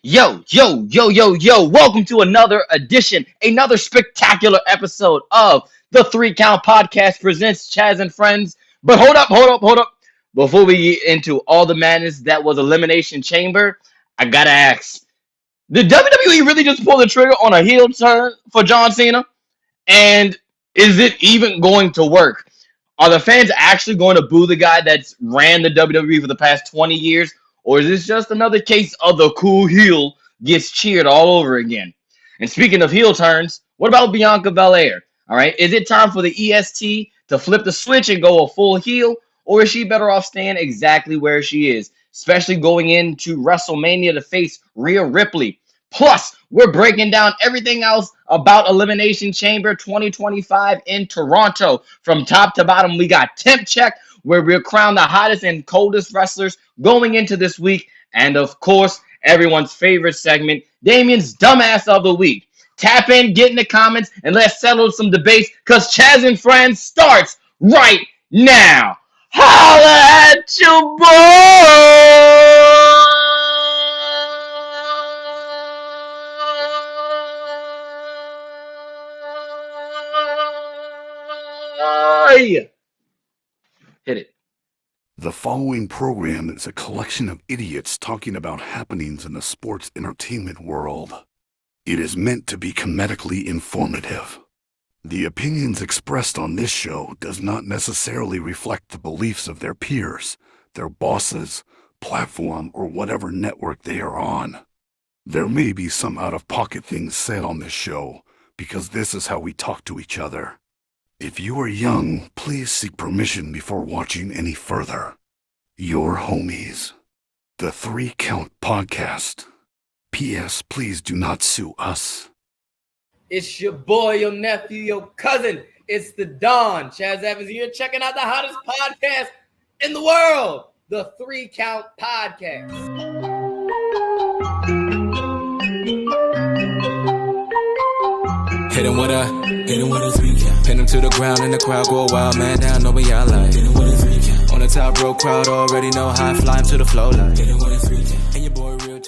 Yo. Welcome to another edition, another spectacular episode of the Three Count Podcast presents Chaz and Friends. But hold up. Before we get into all the madness that was Elimination Chamber, I gotta ask, did WWE really just pull the trigger on a heel turn for John Cena? And is it even going to work? Are the fans actually going to boo the guy that's ran the WWE for the past 20 years? Or is this just another case of the cool heel gets cheered all over again? And speaking of heel turns, what about Bianca Belair? All right, is it time for the EST to flip the switch and go a full heel? Or is she better off staying exactly where she is, especially going into WrestleMania to face Rhea Ripley? Plus, we're breaking down everything else about Elimination Chamber 2025 in Toronto. From top to bottom, we got Temp Check, where we'll crown the hottest and coldest wrestlers going into this week. And of course, everyone's favorite segment, Damien's Dumbass of the Week. Tap in, get in the comments, and let's settle some debates, because Chaz and Friends starts right now. Holla at your boy! Hit it. The following program is a collection of idiots talking about happenings in the sports entertainment world. It is meant to be comedically informative. The opinions expressed on this show does not necessarily reflect the beliefs of their peers, their bosses, platform, or whatever network they are on. There may be some out-of-pocket things said on this show, because this is how we talk to each other. If you are young, please seek permission before watching any further. Your homies. The 3 Count Podcast. P.S. Please do not sue us. It's your boy, your nephew, your cousin. It's the Don. Chaz Evans here, checking out the hottest podcast in the world, the 3 Count Podcast. Hit him with a 3 count. Pin him to the ground and the crowd go wild, man down, know what y'all like. Hit him with a 3 count. On the top row, crowd already know how I fly him to the flow like. Hit him with a 3 count. And your boy real chicken.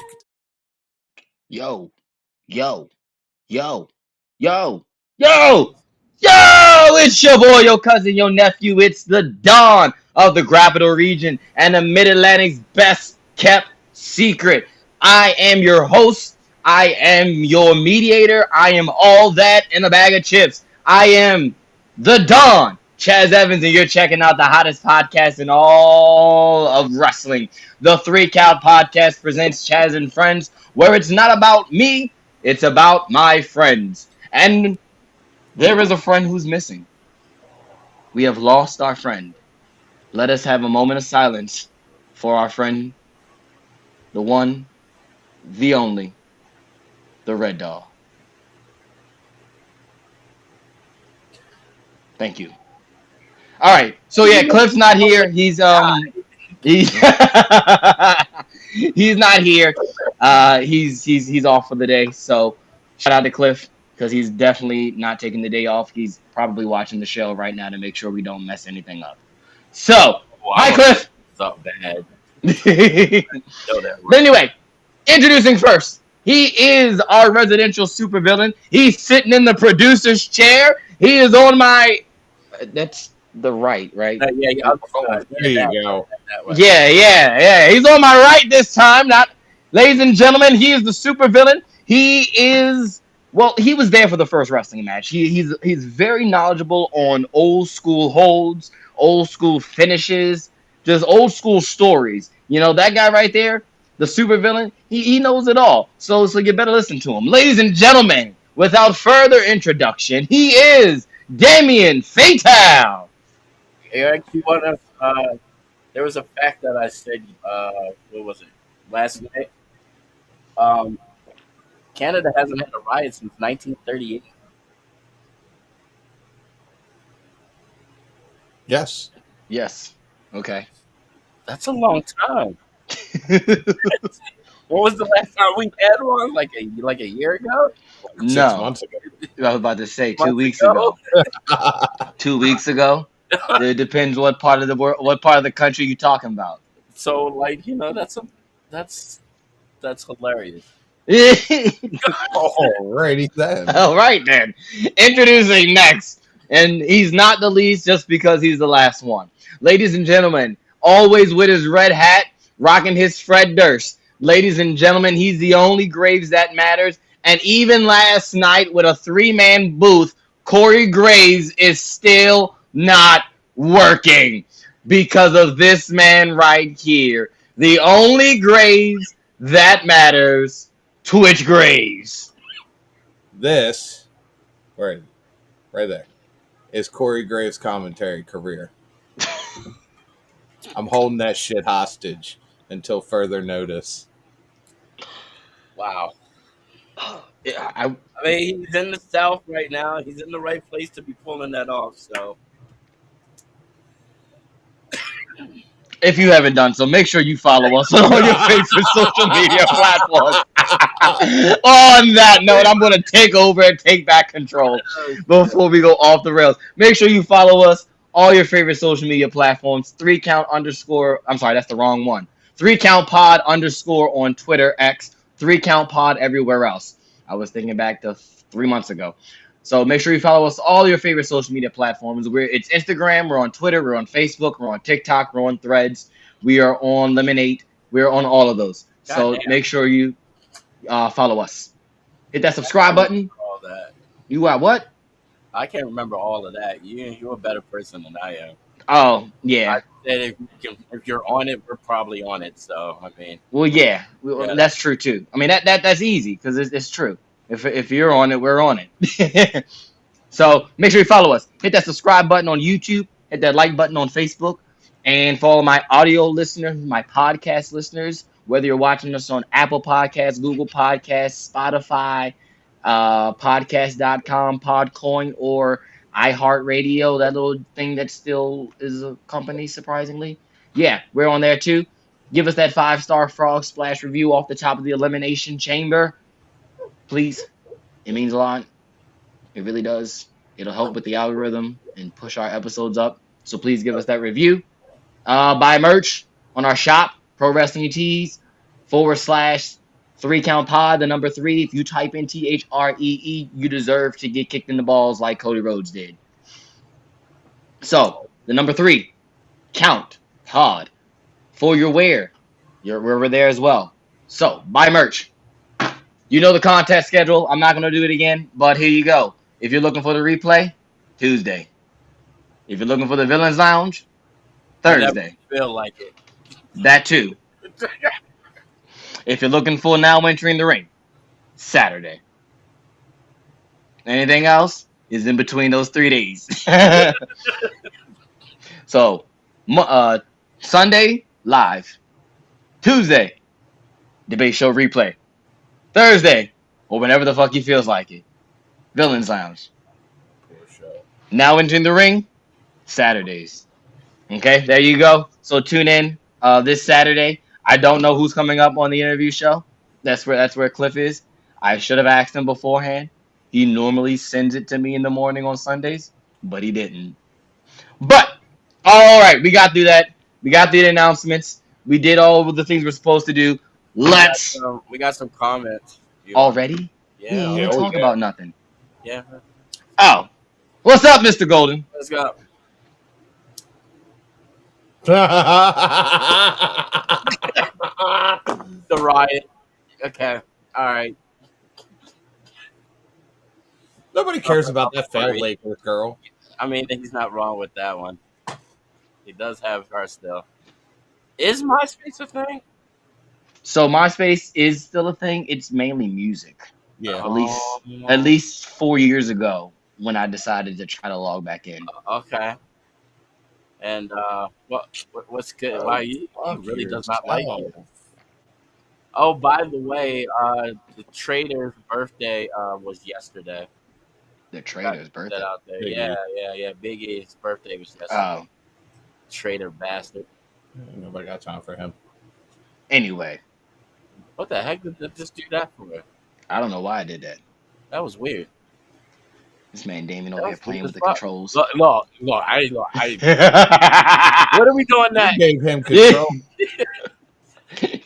It's your boy, your cousin, your nephew. It's the Dawn of the Capital Region and the Mid-Atlantic's best kept secret. I am your host. I am your mediator. I am all that in a bag of chips. I am the Dawn, Chaz Evans, and you're checking out the hottest podcast in all of wrestling. The 3 Count Podcast presents Chaz and Friends, where it's not about me, it's about my friends. And there is a friend who's missing. We have lost our friend. Let us have a moment of silence for our friend, the one, the only, the Red Doll. Thank you. All right. So yeah, Cliff's not here. He's he's he's not here. He's off for the day. So shout out to Cliff, because he's definitely not taking the day off. He's probably watching the show right now to make sure we don't mess anything up. So, hi Cliff. It's up bad. But anyway, introducing first. He is our residential supervillain. He's sitting in the producer's chair. He is on my... That's the right? There you go. Yeah. He's on my right this time. Ladies and gentlemen, he is the supervillain. He is... Well, he was there for the first wrestling match. He's very knowledgeable on old school holds, old school finishes, just old school stories. You know, that guy right there, the supervillain, he knows it all. So you better listen to him. Ladies and gentlemen, without further introduction, he is Damien Fatal. Eric, there was a fact that I said, what was it, last night? Canada hasn't had a riot since 1938. Yes. Okay. That's a long time. What was the last time we had one? Like a year ago? 6 months ago. I was about to say 2 weeks ago. 2 weeks ago. It depends what part of the world, what part of the country you're talking about. So, that's hilarious. Alrighty then. All right, then. Introducing next. And he's not the least just because he's the last one. Ladies and gentlemen, always with his red hat, rocking his Fred Durst. Ladies and gentlemen, he's the only Graves that matters. And even last night with a 3-man booth, Corey Graves is still not working because of this man right here. The only Graves that matters, Twitch Graves. This, right there, is Corey Graves' commentary career. I'm holding that shit hostage until further notice. Wow. Yeah, I mean, he's in the South right now. He's in the right place to be pulling that off. So, if you haven't done so, make sure you follow us on all your favorite social media platforms. On that note, I'm going to take over and take back control before we go off the rails. Make sure you follow us all your favorite social media platforms. 3count_. I'm sorry, that's the wrong one. 3count pod _ on Twitter, X. 3count pod everywhere else. I was thinking back to 3 months ago. So make sure you follow us all your favorite social media platforms. It's Instagram, we're on Twitter, we're on Facebook, we're on TikTok, we're on Threads, we are on Lemonade, we're on all of those. So make sure you follow us. Hit that subscribe button. All that. You got what? I can't remember all of that. You're a better person than I am. Oh, yeah. I said if you're on it, we're probably on it. So, I mean. Well, yeah. That's true, too. I mean, that's easy because it's true. If you're on it, we're on it. So make sure you follow us. Hit that subscribe button on YouTube. Hit that like button on Facebook. And for all my audio listeners, my podcast listeners, whether you're watching us on Apple Podcasts, Google Podcasts, Spotify, podcast.com, Podcoin, or iHeartRadio, that little thing that still is a company, surprisingly. Yeah, we're on there too. Give us that 5-star frog splash review off the top of the Elimination Chamber. Please. It means a lot. It really does. It'll help with the algorithm and push our episodes up. So please give us that review. Buy merch on our shop, Pro Wrestling Tees /3count pod, the number 3. If you type in THREE, you deserve to get kicked in the balls like Cody Rhodes did. So the number 3, count pod for your wear. We're there as well. So buy merch. You know the contest schedule. I'm not going to do it again, but here you go. If you're looking for the replay, Tuesday. If you're looking for the Villains Lounge, Thursday. I feel like it. That too. If you're looking for Now Entering the Ring, Saturday. Anything else is in between those 3 days. So, Sunday, live. Tuesday, debate show replay. Thursday, or whenever the fuck he feels like it. Villains Lounge. Now Entering the Ring, Saturdays. Okay, there you go. So tune in this Saturday. I don't know who's coming up on the interview show. That's where Cliff is. I should have asked him beforehand. He normally sends it to me in the morning on Sundays, but he didn't. But all right, we got through that. We got through the announcements. We did all of the things we're supposed to do. We got some comments. Already? Yeah. We don't talk about nothing. Yeah. Oh, what's up, Mr. Golden? Let's go. The riot. Okay. All right. Nobody cares about that failed Lakers girl. I mean, he's not wrong with that one. He does have her still. Is MySpace a thing? So MySpace is still a thing. It's mainly music. Yeah. At least 4 years ago when I decided to try to log back in. Okay. And what's good? Why he really does not like you. Oh, by the way, the trader's birthday was yesterday. The trader's birthday? That out there. Yeah. Big E's birthday was yesterday. Oh. Trader bastard. Nobody got time for him. Anyway. What the heck did they just do that for? I don't know why I did that. That was weird. This man Damien over here playing with the controls. No, I what are we doing next? You gave him control.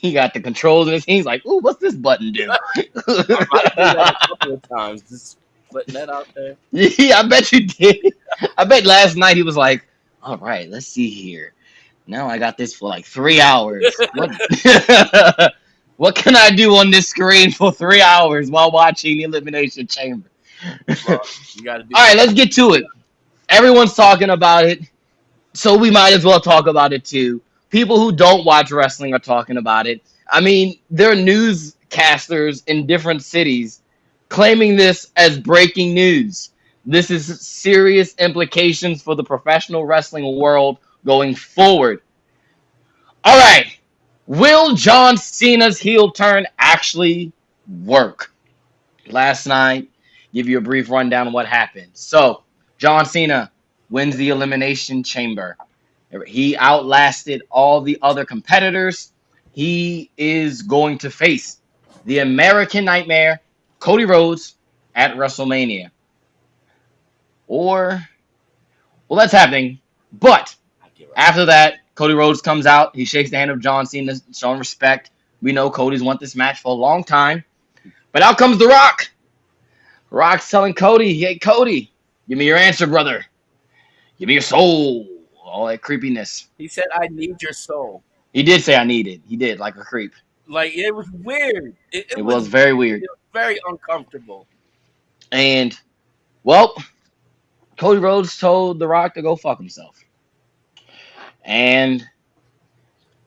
He got the controls in his hand. He's like, ooh, what's this button do? I might do that a couple of times. Just putting that out there. Yeah, I bet you did. I bet last night he was like, all right, let's see here. Now I got this for like 3 hours. What what can I do on this screen for 3 hours while watching the Elimination Chamber? Well, you got to do. All right, let's get to it. Everyone's talking about it, so we might as well talk about it too. People who don't watch wrestling are talking about it. I mean, there are newscasters in different cities claiming this as breaking news. This is serious implications for the professional wrestling world going forward. All right, will John Cena's heel turn actually work? Last night, give you a brief rundown of what happened. So, John Cena wins the Elimination Chamber. He outlasted all the other competitors. He is going to face the American Nightmare, Cody Rhodes, at WrestleMania. Well, that's happening. But after that, Cody Rhodes comes out. He shakes the hand of John Cena, showing respect. We know Cody's want this match for a long time. But out comes The Rock. Rock's telling Cody, hey, Cody, give me your answer, brother. Give me your soul. All that creepiness. He said, "I need your soul." He did say I need it. He did, like a creep. Like it was weird. It was very weird. It was very uncomfortable. And, well, Cody Rhodes told The Rock to go fuck himself. And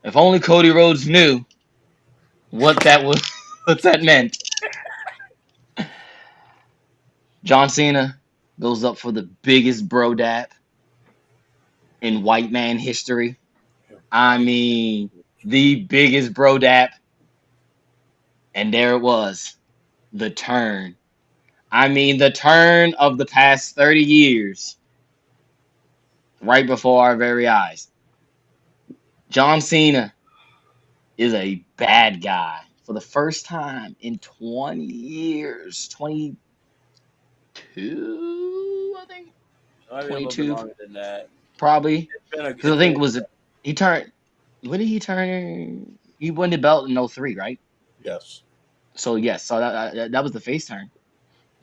if only Cody Rhodes knew what that was, what that meant. John Cena goes up for the biggest bro dap in white man history. I mean, the biggest bro dap. And there it was. The turn. I mean, the turn of the past 30 years. Right before our very eyes. John Cena is a bad guy for the first time in 20 years. 22, I think. Maybe a little bit 22, longer than that. probably. It's been a Because I think he turned. When did he turn? He won the belt in 03, right? Yes. So yes, so that was the face turn.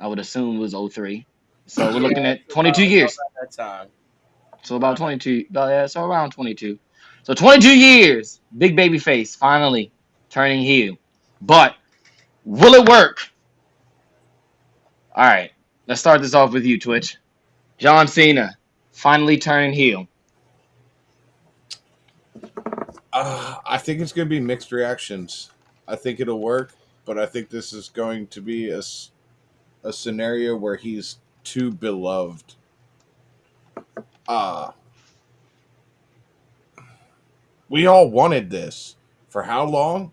I would assume it was 03. So we're looking at 22 years. About that time. So about 22. So around 22. So 22 years. Big baby face finally turning heel. But will it work? All right. Let's start this off with you, Twitch. John Cena finally turning heel. I think it's going to be mixed reactions. I think it'll work, but I think this is going to be a scenario where he's too beloved. We all wanted this. For how long?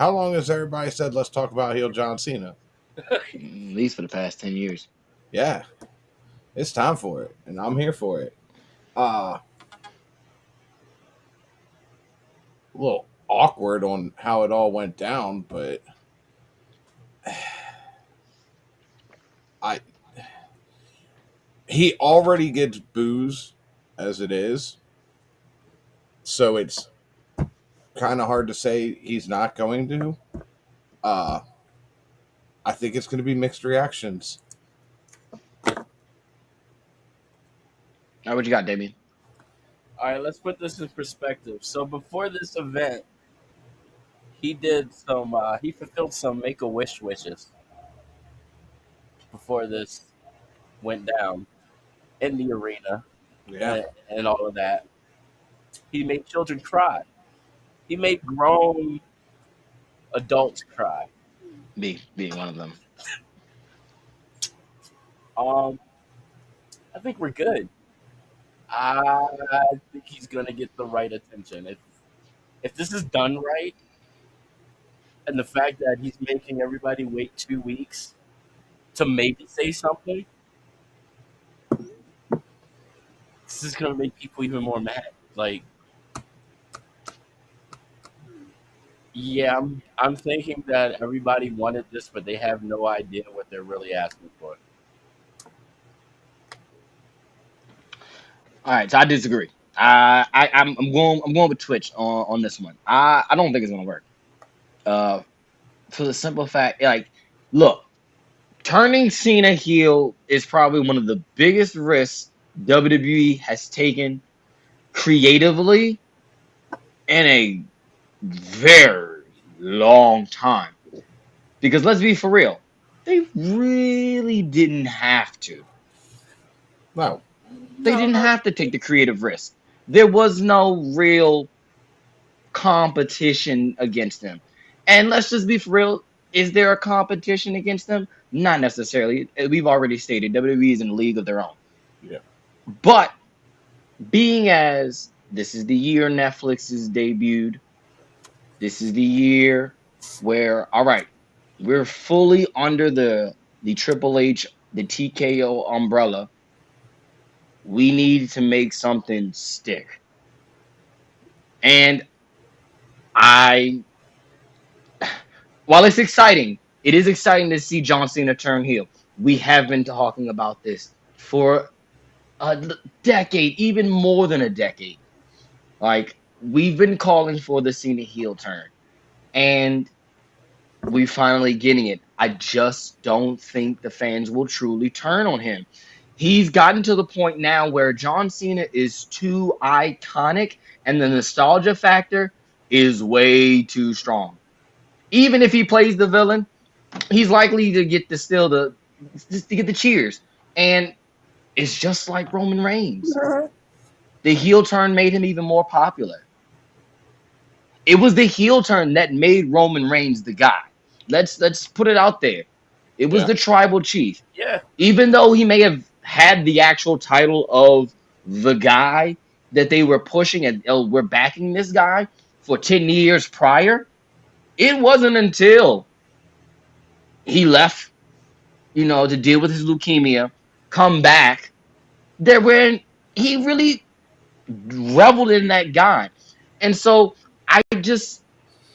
How long has everybody said, let's talk about heel John Cena? At least for the past 10 years. Yeah. It's time for it, and I'm here for it. A little awkward on how it all went down, but he already gets boos as it is, so it's kind of hard to say he's not going to. I think it's going to be mixed reactions. All right, what you got, Damien? All right, let's put this in perspective. So before this event, he did some. He fulfilled some Make-A-Wish wishes before this went down in the arena, and all of that. He made children cry. He made grown adults cry. Being one of them. I think we're good. I think he's gonna get the right attention. If this is done right, and the fact that he's making everybody wait 2 weeks to maybe say something, this is gonna make people even more mad. Like, yeah, I'm thinking that everybody wanted this, but they have no idea what they're really asking for. All right, so I disagree. I'm going with Twitch on this one. I don't think it's gonna work. Uh, for the simple fact, like, look, turning Cena heel is probably one of the biggest risks WWE has taken creatively in a very long time. Because let's be for real, they really didn't have to. No. They didn't have to take the creative risk. There was no real competition against them. And let's just be for real, is there a competition against them? Not necessarily. We've already stated WWE is in a league of their own. Yeah. But being as this is the year Netflix is debuted, this is the year where, all right, we're fully under the Triple H, the TKO umbrella. We need to make something stick. And I while it's exciting, it is exciting to see John Cena turn heel. We have been talking about this for a decade, even more than a decade. Like, we've been calling for the Cena heel turn, and we finally getting it. I just don't think the fans will truly turn on him. He's gotten to the point now where John Cena is too iconic, and the nostalgia factor is way too strong. Even if he plays the villain, he's likely to get just to get the cheers. And it's just like Roman Reigns. The heel turn made him even more popular. It was the heel turn that made Roman Reigns the guy. Let's put it out there. It was Yeah. the tribal chief. Yeah. Even though he may have had the actual title of the guy that they were pushing and we're backing this guy for 10 years prior, it wasn't until he left, to deal with his leukemia, come back, that when he really reveled in that guy. And so I just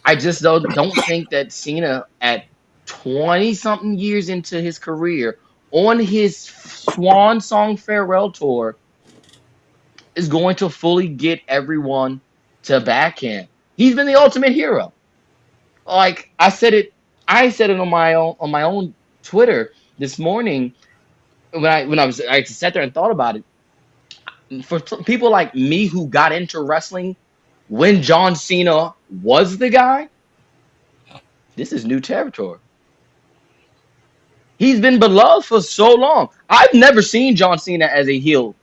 don't think that Cena at 20 something years into his career on his swan song farewell tour is going to fully get everyone to back him. He's been the ultimate hero. Like I said it on my own Twitter this morning I sat there and thought about it. For people like me who got into wrestling when John Cena was the guy, this is new territory. He's been beloved for so long. I've never seen John Cena as a heel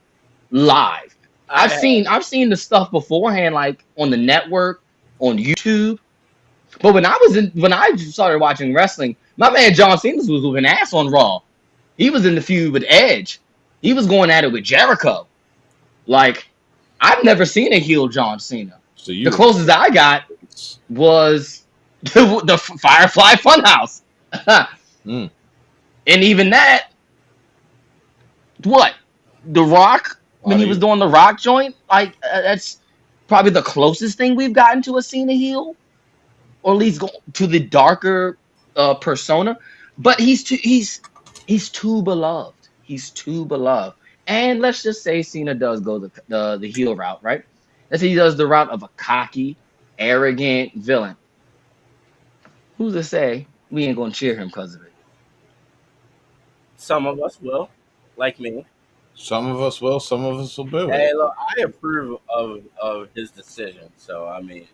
live. I I've seen the stuff beforehand, like on the network, on YouTube. But when I started watching wrestling, my man John Cena was whooping ass on Raw. He was in the feud with Edge. He was going at it with Jericho. Like, I've never seen a heel John Cena. So The closest I got was the Firefly Funhouse. Mm. And even that, what? The Rock, when he was doing the Rock joint, like, that's probably the closest thing we've gotten to a Cena heel, or at least go to the darker persona. But he's too beloved. He's too beloved. And let's just say Cena does go the heel route, right? Let's say he does the route of a cocky, arrogant villain. Who's to say we ain't gonna cheer him because of it? Some of us will, like me. Some of us will, some of us will boo Hey, it. look, I approve of his decision. So I mean,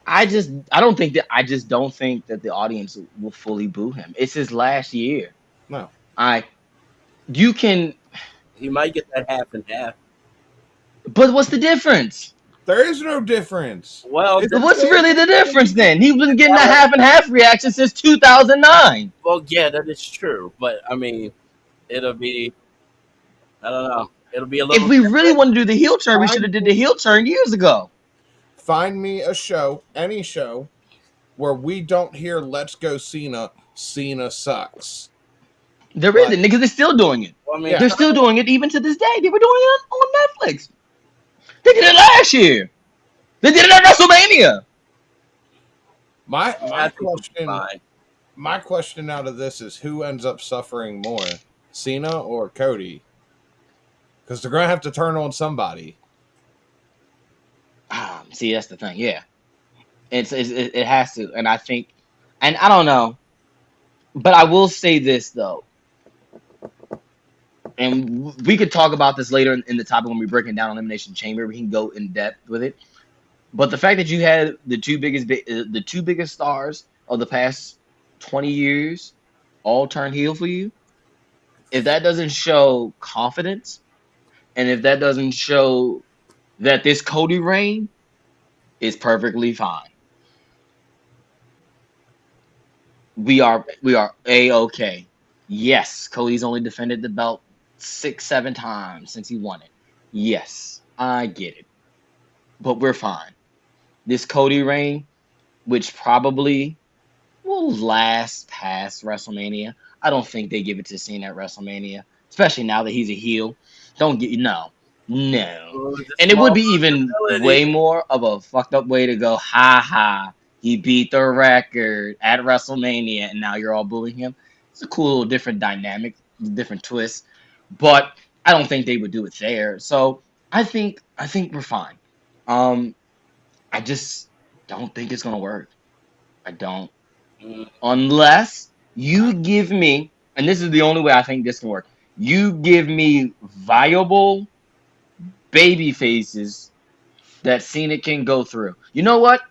I just don't think that the audience will fully boo him. It's his last year. No. I you can he might get that half and half. But what's the difference? There is no difference. Well, What's really the difference then? He's been getting a half and half reaction since 2009. well, yeah, that is true. But I mean, it'll be, I don't know, it'll be a little. If we really want to do the heel turn, we should have did the heel turn years ago. Find me a show, any show, where we don't hear "Let's Go Cena." Cena sucks. There isn't, because they're still doing it. Well, I mean, Yeah. They're still doing it even to this day. They were doing it on Netflix. They did it last year. They did it at WrestleMania. My I think it'll be question, fine. my question out of this is who ends up suffering more, Cena or Cody? because they're gonna have to turn on somebody. See, that's the thing. Yeah, it has to, and I think, and I don't know, but I will say this though, and we could talk about this later in the topic when we're breaking down Elimination Chamber. We can go in depth with it. But the fact that you had the two biggest stars of the past 20 years all turn heel for you, if that doesn't show confidence, and if that doesn't show that this Cody reign is perfectly fine, we are a-okay. Yes, Cody's only defended the belt 6, 7 times since he won it. Yes, I get it, but we're fine. This Cody reign, which probably will last past WrestleMania. I don't think they give it to Cena at WrestleMania, especially now that he's a heel. Don't get no. And it would be even way more of a fucked up way to go. Ha ha! He beat the record at WrestleMania, and now you're all booing him. It's a cool, little different dynamic, different twist. But I don't think they would do it there. So I think we're fine. I just don't think it's gonna work. I don't. Unless you give me, and this is the only way I think this can work, you give me viable baby faces that Cena can go through. You know what?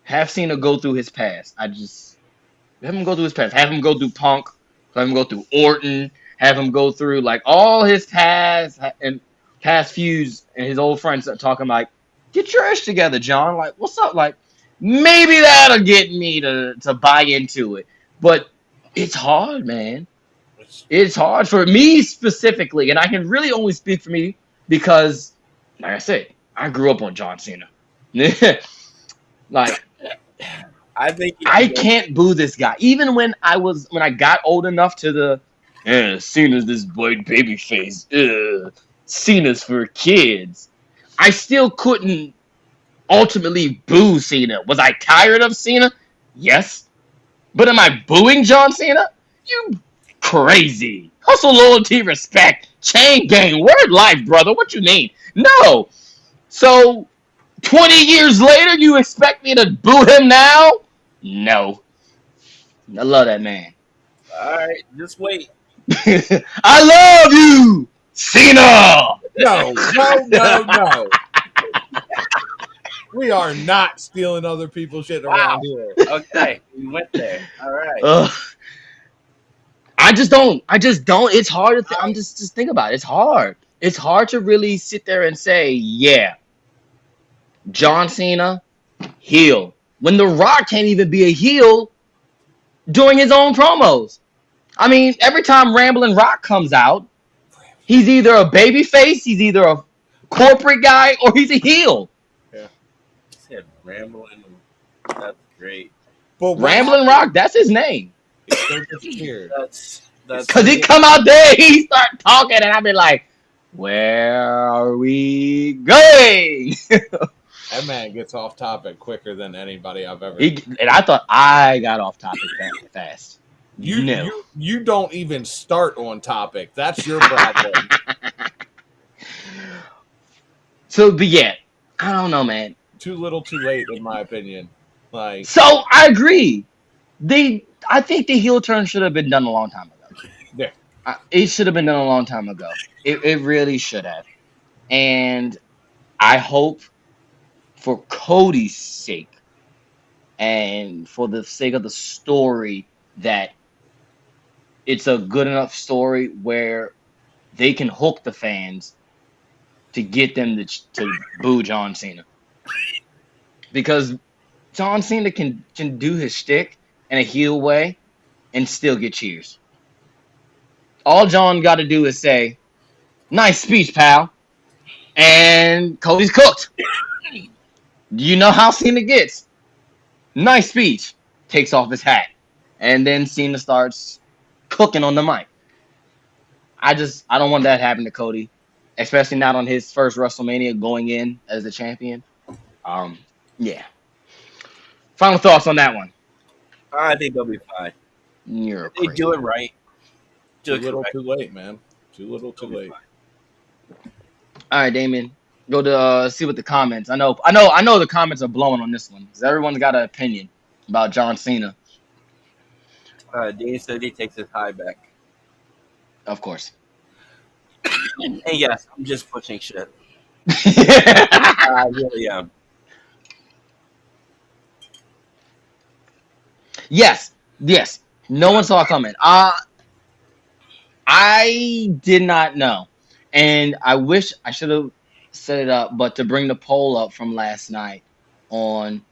Have Cena go through his past. Have him go through his past. Have him go through Punk. Have him go through Orton. Have him go through like all his past and past feuds, and his old friends are talking like, "Get your ish together, John. Like, what's up? Like, maybe that'll get me to buy into it." But it's hard, man. It's hard for me specifically, and I can really only speak for me because, like I said, I grew up on John Cena. Like, I think I can't boo this guy. Even when I got old enough to Cena's this white baby face. Cena's for kids. I still couldn't ultimately boo Cena. Was I tired of Cena? Yes. But am I booing John Cena? You crazy. Hustle, loyalty, respect. Chain gang. Word life, brother. What you mean? No. So, 20 years later, you expect me to boo him now? No. I love that man. Alright, just wait. I love you, Cena! No. We are not stealing other people's shit around here. Okay, we went there. All right. I just don't. It's hard to. I'm just think about it. It's hard. It's hard to really sit there and say, yeah, John Cena, heel. When The Rock can't even be a heel doing his own promos. I mean, every time Ramblin' Rock comes out, he's either a baby face, he's either a corporate guy, or he's a heel. Yeah. He said Ramblin'. That's great. But Ramblin' Rock, that's his name. That's because he come out there, he start talking, and I be like, "Where are we going?" That man gets off topic quicker than anybody I've ever. And I thought I got off topic fast. You don't even start on topic. That's your problem. So, but yeah, I don't know, man. Too little, too late, in my opinion. Like, so I agree. I think the heel turn should have been done a long time ago. Yeah, it should have been done a long time ago. It really should have. And I hope, for Cody's sake, and for the sake of the story, that it's a good enough story where they can hook the fans to get them to boo John Cena. Because John Cena can do his shtick in a heel way and still get cheers. All John got to do is say, "Nice speech, pal." And Cody's cooked. You know how Cena gets. Nice speech. Takes off his hat. And then Cena starts cooking on the mic. I don't want that to happen to Cody. Especially not on his first WrestleMania going in as the champion. Yeah. Final thoughts on that one. I think they'll be fine. You're They do it right. Too little, too late, man. Too little, too late. All right, Damien, go to see what the comments. I know the comments are blowing on this one because everyone's got an opinion about John Cena, Dean said he takes his high back. of course. And yes, I'm just pushing shit. I really am. Yes, yes. No one saw a comment. I did not know, and I wish I should have set it up. But to bring the poll up from last night on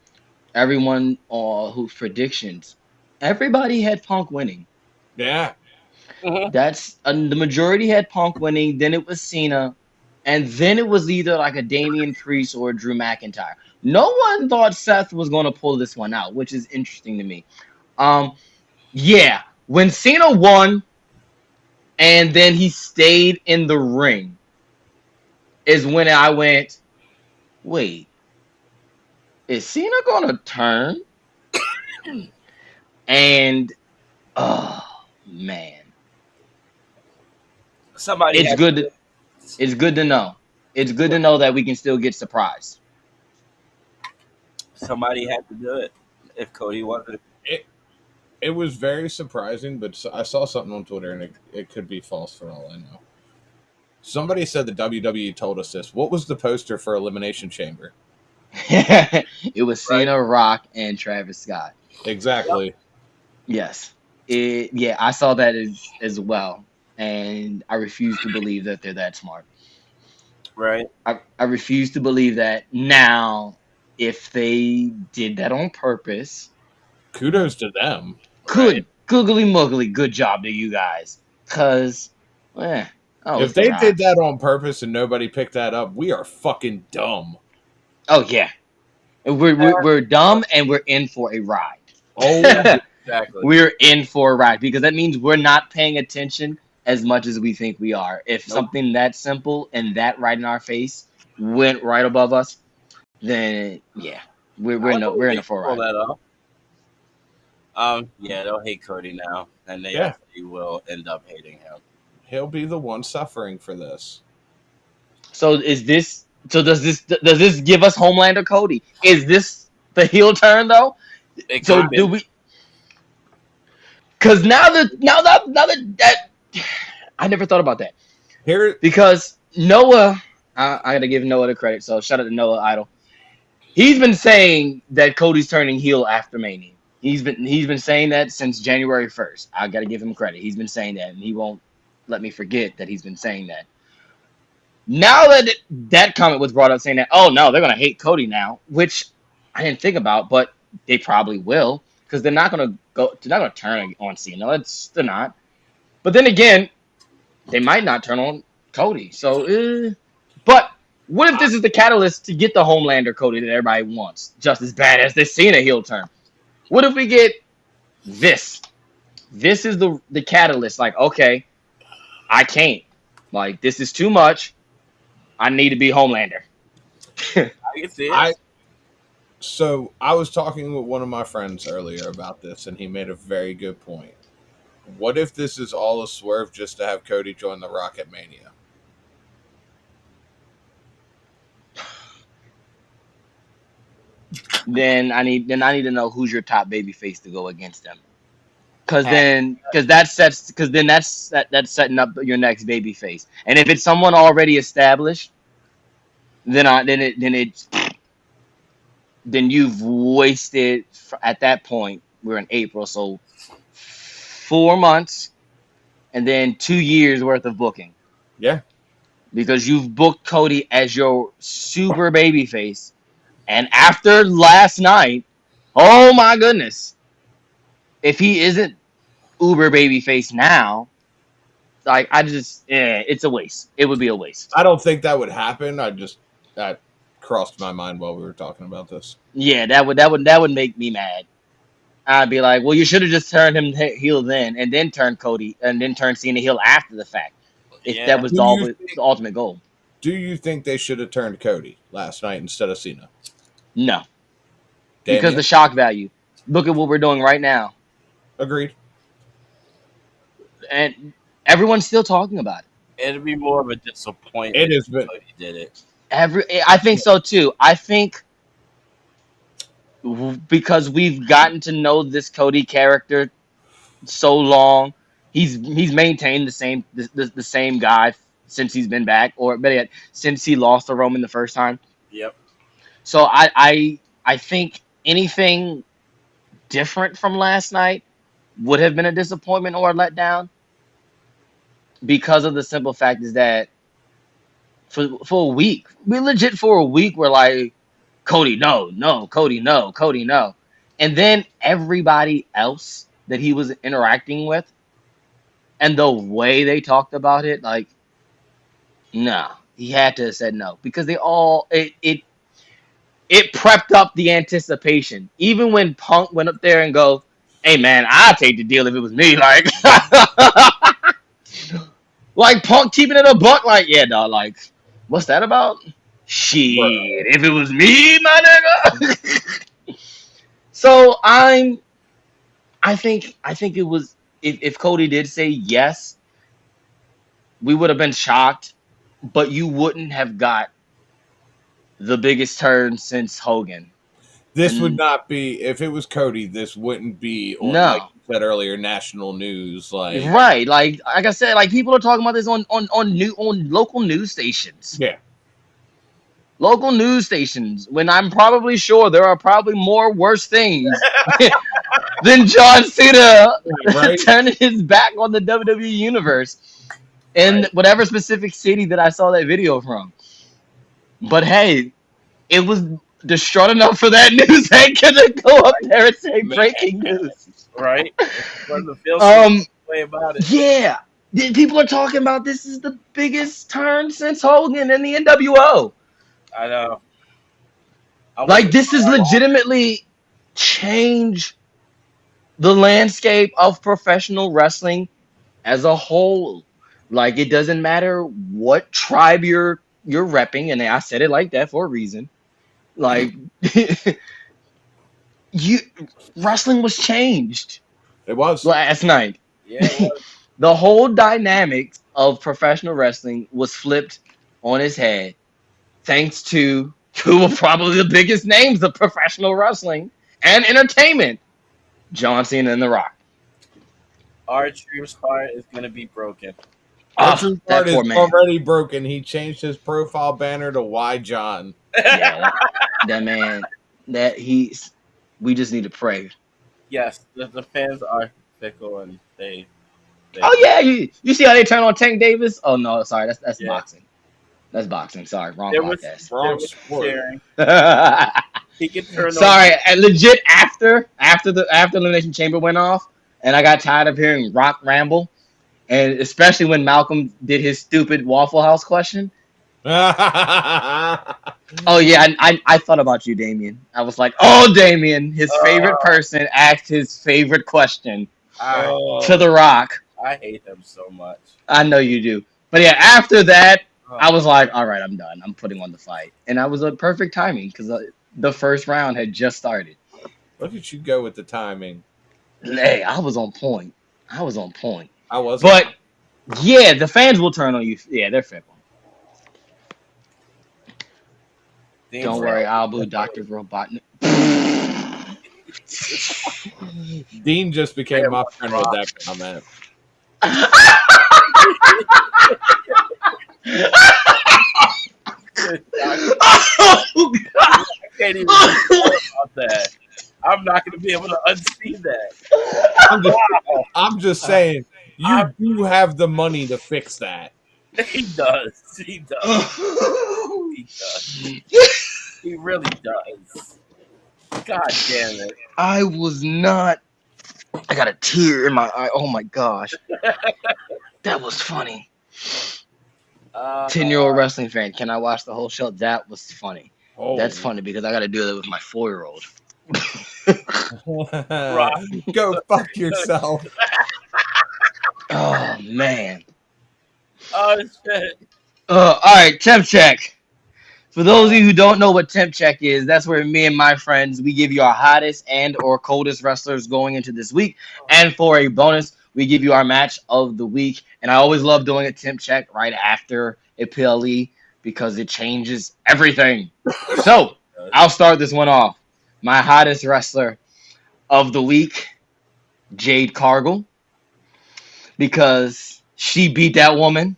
everyone whose predictions, everybody had Punk winning. Yeah. That's the majority had Punk winning. Then it was Cena, and then it was either like a Damian Priest or a Drew McIntyre. No one thought Seth was going to pull this one out, which is interesting to me. Um, yeah, when Cena won and then he stayed in the ring is when I went, wait, is Cena gonna turn? And oh man, Somebody it's had good. It's good to know. It's good to know that we can still get surprised. somebody had to do it. If Cody wasn't, It was very surprising, but I saw something on Twitter, and it could be false for all I know. Somebody said the WWE told us this. What was the poster for Elimination Chamber? It was Cena, Rock, and Travis Scott. Exactly. Yes. Yeah, I saw that as well. And I refuse to believe that they're that smart. right? I refuse to believe that. Now, if they did that on purpose, Kudos to them. good googly muggly, good job to you guys. Cause that was If they dry. did that on purpose and nobody picked that up, we are fucking dumb. Oh yeah. We're dumb and we're in for a ride. Oh, Exactly. We're in for a ride because that means we're not paying attention as much as we think we are. If something that simple and that right in our face went right above us, then yeah, we're in it for a pull ride. that off. Yeah, they'll hate Cody now, and they Yeah. actually will end up hating him. he'll be the one suffering for this. So does this give us Homelander Cody? Is this the heel turn though? It So could be. do we? Because now that I never thought about that. Here, Because Noah, I gotta give Noah the credit. So shout out to Noah Idol. He's been saying that Cody's turning heel after Mania. He's been saying that since January 1st. I gotta give him credit. He's been saying that, and he won't let me forget that he's been saying that. Now that that comment was brought up, saying that, oh no, they're gonna hate Cody now, which I didn't think about, but they probably will because they're not gonna turn on Cena. They're not. But then again, they might not turn on Cody. So, but what if this is the catalyst to get the Homelander Cody that everybody wants, just as bad as this Cena heel turn? What if we get this? This is the catalyst. Like, okay, I can't. Like, this is too much. I need to be Homelander. I can see it. So I was talking with one of my friends earlier about this, and he made a very good point. What if this is all a swerve just to have Cody join the Rocket Mania? Then I need to know who's your top babyface to go against them. Because then that's setting up your next babyface. And if it's someone already established, then you've wasted at that point. We're in April, so 4 months and then 2 years worth of booking Yeah. because you've booked Cody as your super babyface, and after last night, oh my goodness, if he isn't uber babyface now, like it's a waste. It would be a waste. I don't think that would happen. That crossed my mind while we were talking about this. Yeah, that would make me mad. I'd be like, well, you should have just turned him heel then, and then turned Cody, and then turned Cena heel after the fact. If Yeah. that was the ultimate goal. Do you think they should have turned Cody last night instead of Cena? No, Damn because you. the shock value. Look at what we're doing right now, Agreed. and everyone's still talking about it. It'd be more of a disappointment It has if been. Cody did it. I think so too. I think because we've gotten to know this Cody character so long, he's maintained the same guy since he's been back, or better yet, since he lost to Roman the first time. Yep. So I think anything different from last night would have been a disappointment or a letdown because of the simple fact is that for a week, we legit for a week we're like Cody no, Cody no, Cody no. And then everybody else that he was interacting with and the way they talked about it, like, nah, he had to have said no because they all it prepped up the anticipation. Even when Punk went up there and go, "Hey man, I'd take the deal if it was me." Like, like Punk keeping it a buck. Like, yeah, dog. Like, what's that about? Shit, if it was me, my nigga. So I think it was if Cody did say yes, we would have been shocked, but you wouldn't have got the biggest turn since Hogan. This would And not be if it was Cody. This wouldn't be on, like no. you said earlier, national news. Like, Right, like I said, like people are talking about this on local news stations. yeah, Local news stations. When I'm probably sure there are probably more worse things than John Cena right. turning his back on the WWE universe in Right. whatever specific city that I saw that video from. But hey, it was distraught enough for that news anchor to go up there and say Man. breaking news. Right. Doesn't feel Um, way about it. yeah, people are talking about this is the biggest turn since Hogan in the NWO. I know. I Like wonder this is how long. legitimately change the landscape of professional wrestling as a whole. Like it doesn't matter what tribe you're repping, and I said it like that for a reason. Like you wrestling was changed It was. last night. Yeah, it was. The whole dynamics of professional wrestling was flipped on its head thanks to two of probably the biggest names of professional wrestling and entertainment, John Cena and The Rock. Our dream's heart is gonna be broken. Archer's That heart is poor man. already broken. He changed his profile banner to "Why John." Yeah, that man. We just need to pray. Yes, the fans are fickle and they Oh yeah, you see how they turn on Tank Davis? Oh no, sorry, that's Yeah. boxing. That's boxing. Sorry, wrong there was podcast. there Wrong was sport. sharing. He could turn on. Sorry, and legit after Elimination Chamber went off, and I got tired of hearing Rock ramble, and especially when Malcolm did his stupid Waffle House question. Oh yeah, I thought about you, Damien. I was like, oh Damien, his favorite person asked his favorite question I, to The Rock. I hate them so much. I know you do, but yeah, after that, Oh, I was like, all right, I'm done. I'm putting on the fight, and I was a perfect timing because the first round had just started. Look at you go with the timing. Hey, I was on point. I was on point. I was, But yeah, the fans will turn on you. Yeah, they're fickle. Dean Don't Brown. worry, I'll boo Dr. Robotnik. Dean just became my friend with that comment. Oh, God. I can't even talk about that. I'm not gonna be able to unsee that. I'm just saying, you do have the money to fix that. He does. He does. He does. He really does. God damn it. I was not. I got a tear in my eye. Oh my gosh. That was funny. 10-year-old wrestling fan. Can I watch the whole show? That was funny. Oh, That's funny because I got to do that with my 4-year-old. Go fuck yourself. Oh man. Oh shit. All right, temp check. For those of you who don't know what temp check is, that's where me and my friends we give you our hottest and or coldest wrestlers going into this week, and for a bonus, we give you our match of the week. And I always love doing a temp check right after a PLE because it changes everything. So I'll start this one off. My hottest wrestler of the week, Jade Cargill, because she beat that woman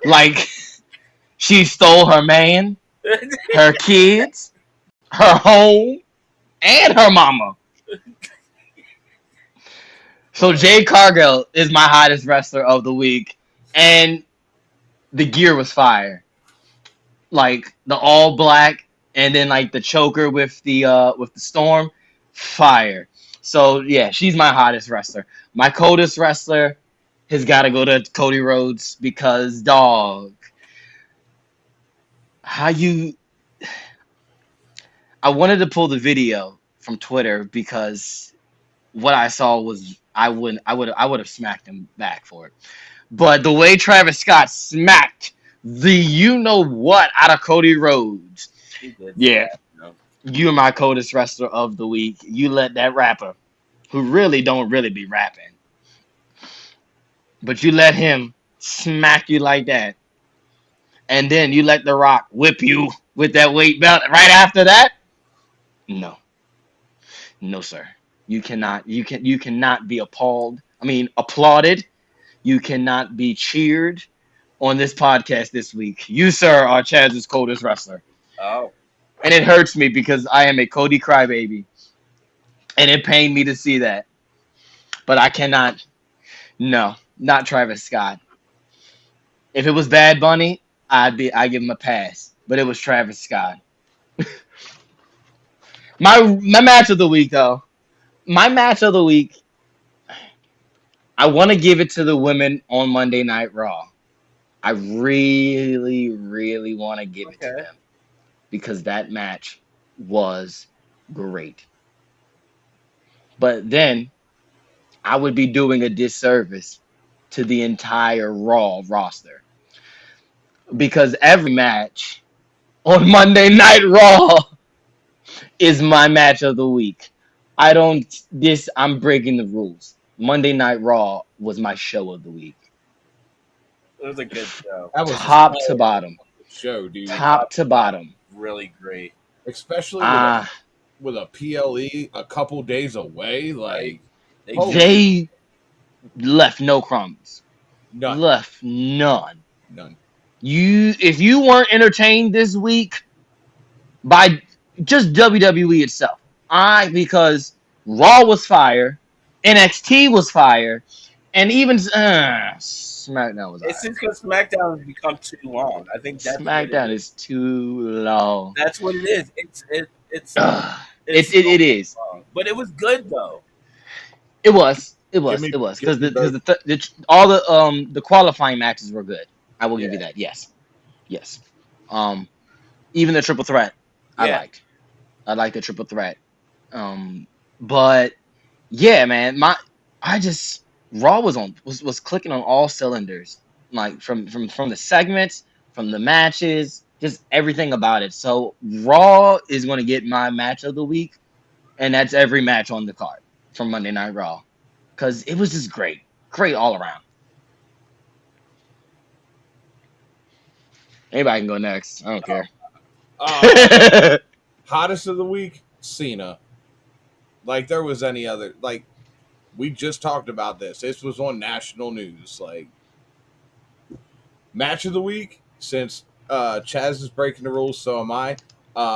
like she stole her man, her kids, her home, and her mama. So Jade Cargill is my hottest wrestler of the week, and the gear was fire. Like the all black, and then like the choker with the storm, fire. So yeah, she's my hottest wrestler. My coldest wrestler has got to go to Cody Rhodes because dog, how you? I wanted to pull the video from Twitter because what I saw was I would have smacked him back for it. But the way Travis Scott smacked the you know what out of Cody Rhodes, He did yeah, that, you know. you're my coldest wrestler of the week. You let that rapper, who really don't really be rapping, but you let him smack you like that, and then you let The Rock whip you with that weight belt right after that. No, no, sir. You cannot be appalled. I mean, applauded. You cannot be cheered on this podcast this week. You, sir, are Chaz's coldest wrestler. Oh, And it hurts me because I am a Cody crybaby. And it pained me to see that. But I cannot. No, not Travis Scott. If it was Bad Bunny, I'd give him a pass. But it was Travis Scott. My match of the week though. My match of the week, I want to give it to the women on Monday Night Raw. I really, really want to give it to okay. them because that match was great. But then I would be doing a disservice to the entire Raw roster because every match on Monday Night Raw is my match of the week. I don't this I'm breaking the rules. Monday Night Raw was my show of the week. It was a good show. That was Top a to bottom. show, dude. Top to bottom. Really great. Especially Ah, with a PLE a couple days away, like They holy they left no crumbs. none, Left none. none. If you weren't entertained this week by just WWE itself, because Raw was fire, NXT was fire, and even SmackDown was It's alright. just because SmackDown has become too long. I think that's what it SmackDown is. is too long. That's what it is. It's Ugh. it's It so is. long. But it was good though. It was. Give me Because give me both. all the qualifying matches were good. I will give Yeah. you that. Yes, yes. Um, even the triple threat, I Yeah. liked. I liked the triple threat. But yeah, man, I just Raw was clicking on all cylinders, like from the segments, from the matches, just everything about it. So Raw is going to get my match of the week, and that's every match on the card from Monday Night Raw, because it was just great all around. Anybody can go next. I don't care. Hottest of the week, Cena. Like there was any other like we just talked about this. This was on national news. Like match of the week, since Chaz is breaking the rules, so am I.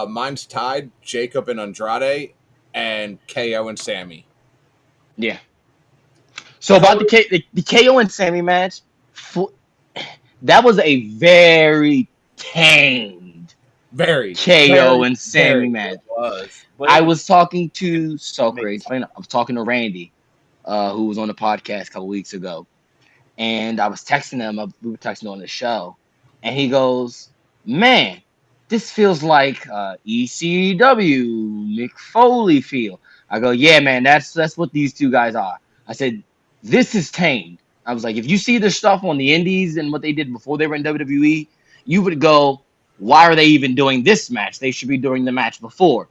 Mine's tied, Jacob and Andrade, and KO and Sammy. Yeah. So about the KO and Sammy match, that was a very tamed Very, KO very, and Sammy very. match. It was. But I it was talking to so makes great. I was talking to Randy, who was on the podcast a couple weeks ago, and I was texting him. We were texting on the show, and he goes, "Man, this feels like ECW Mick Foley feel." I go, "Yeah, man, that's what these two guys are." I said, "This is tamed." I was like, "If you see the stuff on the Indies and what they did before they were in WWE, you would go, why are they even doing this match? They should be doing the match before."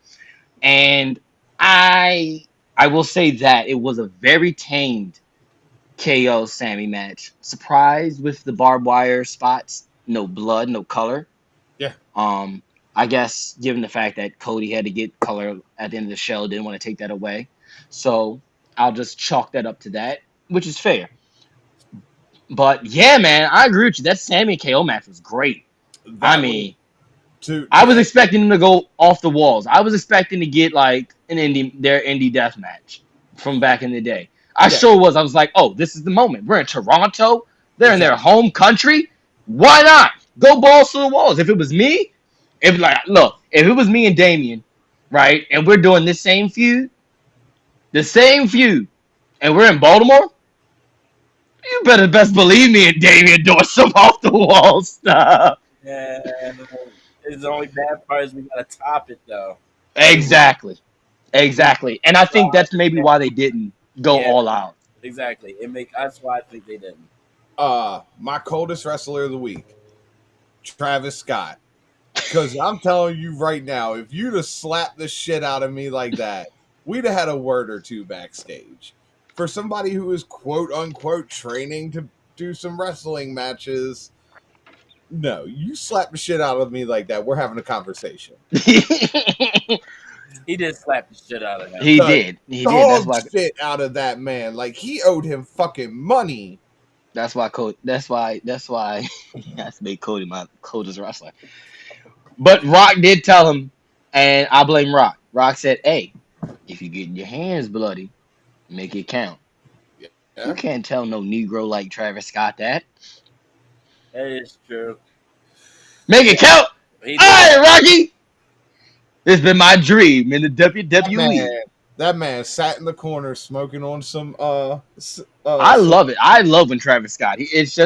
And I will say that it was a very tamed KO Sammy match. Surprised with the barbed wire spots, no blood, no color. Yeah. I guess given the fact that Cody had to get color at the end of the show, didn't want to take that away. So I'll just chalk that up to that, which is fair. But yeah, man, I agree with you. That Sammy KO match was great. I That mean, to I was expecting them to go off the walls. I was expecting to get like their indie death match from back in the day. I Yeah. sure was. I was like, oh, this is the moment. We're in Toronto. They're in their Exactly. home country. Why not? Go balls to the walls. If it was me, if like look, if it was me and Damien, right, and we're doing the same feud, and we're in Baltimore, you better best believe me and Damien doing some off the wall stuff. Yeah, it's the only bad part is we gotta top it though. Exactly. Exactly. And I So think I that's maybe understand. why they didn't go Yeah, all out. exactly. That's why I think they didn't. My coldest wrestler of the week, Travis Scott. Because I'm telling you right now, if you'd have slapped the shit out of me like that, we'd have had a word or two backstage. For somebody who is quote unquote training to do some wrestling matches, no, you slap the shit out of me like that, we're having a conversation. He did slap the shit out of him. He The did. He did. Dog shit out of that man. Like he owed him fucking money. That's why he has to make Cody my coldest wrestler. But Rock did tell him, and I blame Rock. Rock said, hey, if you get your hands bloody, make it count. You Yeah. can't tell no Negro like Travis Scott that. That is true. Make it count. He Hey, did. Rocky! It's been my dream in the WWE. That man sat in the corner smoking on some I love it. I love when Travis Scott. It's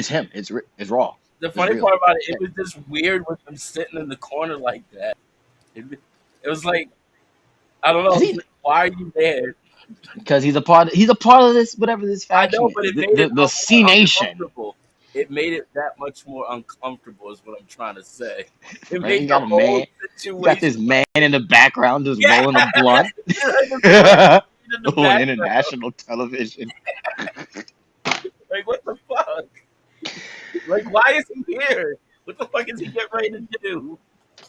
him. It's raw. The It's funny real. part about it was just weird with him sitting in the corner like that. It was like I don't know. Is he- Like, why are you there? Because he's a part of this whatever this I faction know, but is. it made it The C Nation. uncomfortable. It made it that much more uncomfortable. Is what I'm trying to say. It Right? made You the got a whole man. You got this situation. man in the background just Yeah. rolling a blunt in the on background. international television. Like what the fuck? Like why is he here? What the fuck is he getting ready to do?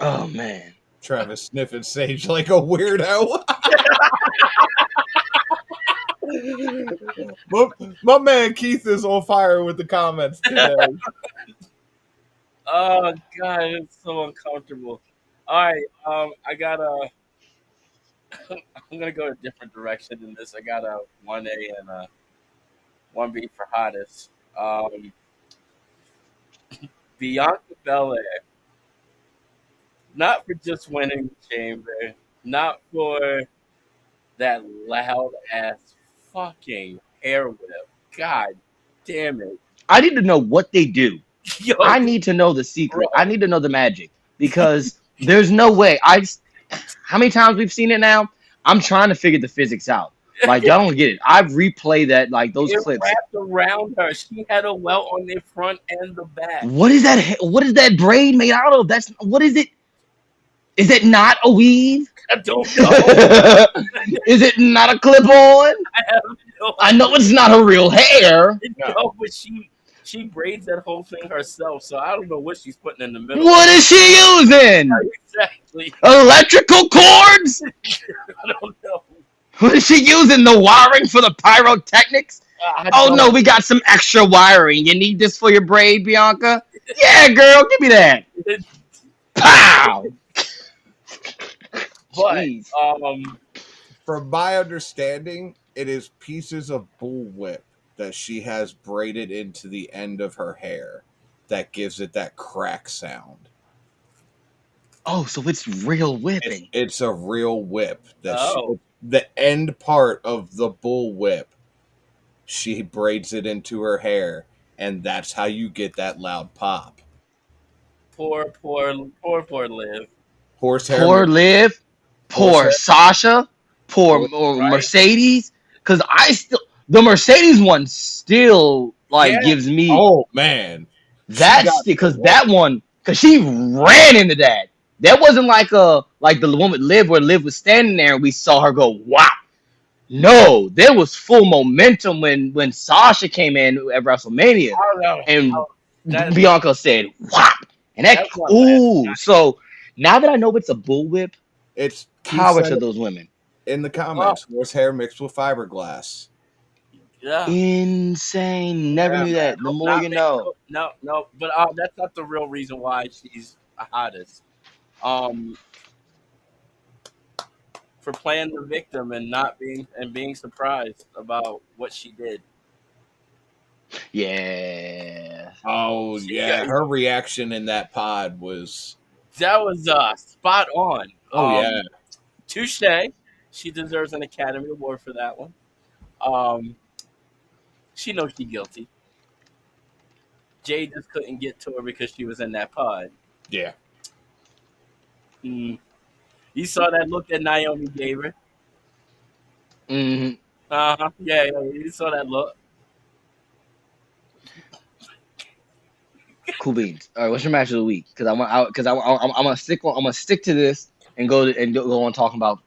Oh man. Travis sniffing sage like a weirdo. my man Keith is on fire with the comments today. Oh god, it's so uncomfortable. All right, I got a. I'm gonna go a different direction than this. I got a 1A and a 1B for hottest. Bianca Belair, not for just winning the chamber, not for that loud ass fucking hair whip. God damn it! I need to know what they do. Yo, I need to know the secret. bro. I need to know the magic because there's no way. How many times we've seen it now? I'm trying to figure the physics out. Like y'all don't get it. I've replayed that like those It clips. wrapped around her. She had a welt on the front and the back. What is that? What is that braid made out of? What is it? Is it not a weave? I don't know. Is it not a clip-on? I have no I know it's not a real hair. No, but she braids that whole thing herself, so I don't know what she's putting in the middle. What is she using? Exactly. Electrical cords? I don't know. What is she using? The wiring for the pyrotechnics? I Oh don't- no, we got some extra wiring. You need this for your braid, Bianca? Yeah, girl, give me that. Pow! But Jeez. From my understanding, it is pieces of bullwhip that she has braided into the end of her hair that gives it that crack sound. Oh, so it's real whipping. It's a real whip. Oh. The end part of the bullwhip, she braids it into her hair, and that's how you get that loud pop. Poor Liv. Horsehair. Poor Liv, poor Horsehair. Sasha, poor Right. Mercedes. Because the Mercedes one still Yeah. gives me Oh man, because that one because she ran into that. That wasn't like the one with Liv where Liv was standing there and we saw her go wow. No, there was full momentum when Sasha came in at WrestleMania, I don't know. and That Bianca said "whop," and that that's not last ooh. night. So now that I know it's a bullwhip, It's Keith power said to it those women. in the Oh, comments. Horsehair mixed with fiberglass. yeah. Insane. Never Yeah, knew man. that. The Nope, more not you me. know. Nope, no. But that's not the real reason why she's the hottest. Um, for playing the victim and not being surprised about what she did. Yeah. Oh She yeah, her reaction in that pod was. that was spot on. Oh yeah, Touche. She deserves an Academy Award for that one. Um, she knows she's guilty. Jay just couldn't get to her because she was in that pod. yeah. Mm. You saw that look that Naomi gave her. hmm Yeah, you saw that look. Cool beans. All right, what's your match of the week? Because I'm gonna stick to this and go on talking about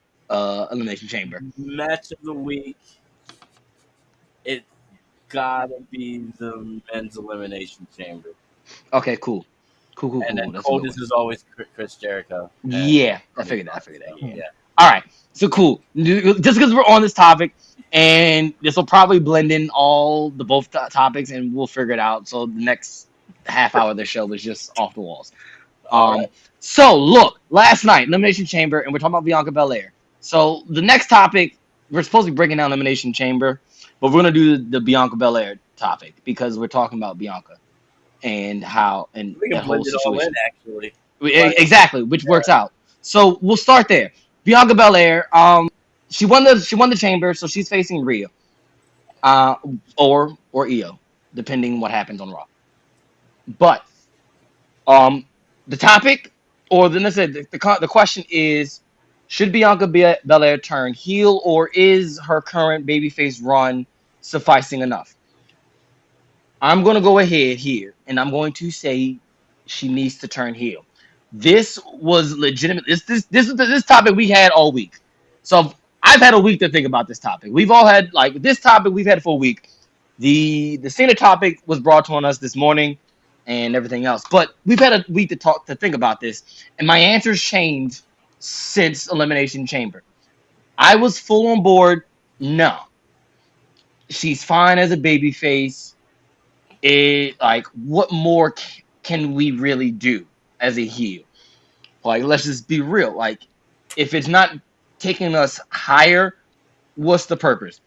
Elimination Chamber. Match of the week. It gotta be the men's elimination chamber. Okay, cool. And then That's a good coldest one. is always Chris Jericho. Yeah, I figured that. Yeah. All right, so cool. Just because we're on this topic, and this will probably blend in all the both topics, and we'll figure it out. So the next half hour of the show is just off the walls. All right. So look, last night Elimination Chamber, and we're talking about Bianca Belair. So the next topic, we're supposed to be breaking down Elimination Chamber, but we're gonna do the Bianca Belair topic because we're talking about Bianca and how and We that can whole blend it all situation. in actually. Exactly, which works out. So we'll start there. Bianca Belair, she won the chamber, so she's facing Rhea, uh, or Io, depending what happens on Raw. But the topic, or then I said the question is, should Bianca Belair turn heel, or is her current babyface run sufficing enough? I'm gonna go ahead here, and I'm going to say she needs to turn heel. This was legitimate. This is this topic we had all week. So I've had a week to think about this topic. We've all had like this topic we've had for a week. The Cena topic was brought on us this morning, and everything else. But we've had a week to think about this, and my answers changed since Elimination Chamber. I was full on board. No, she's fine as a babyface. It like what more can we really do as a heel? Like let's just be real. Like if it's not taking us higher, what's the purpose?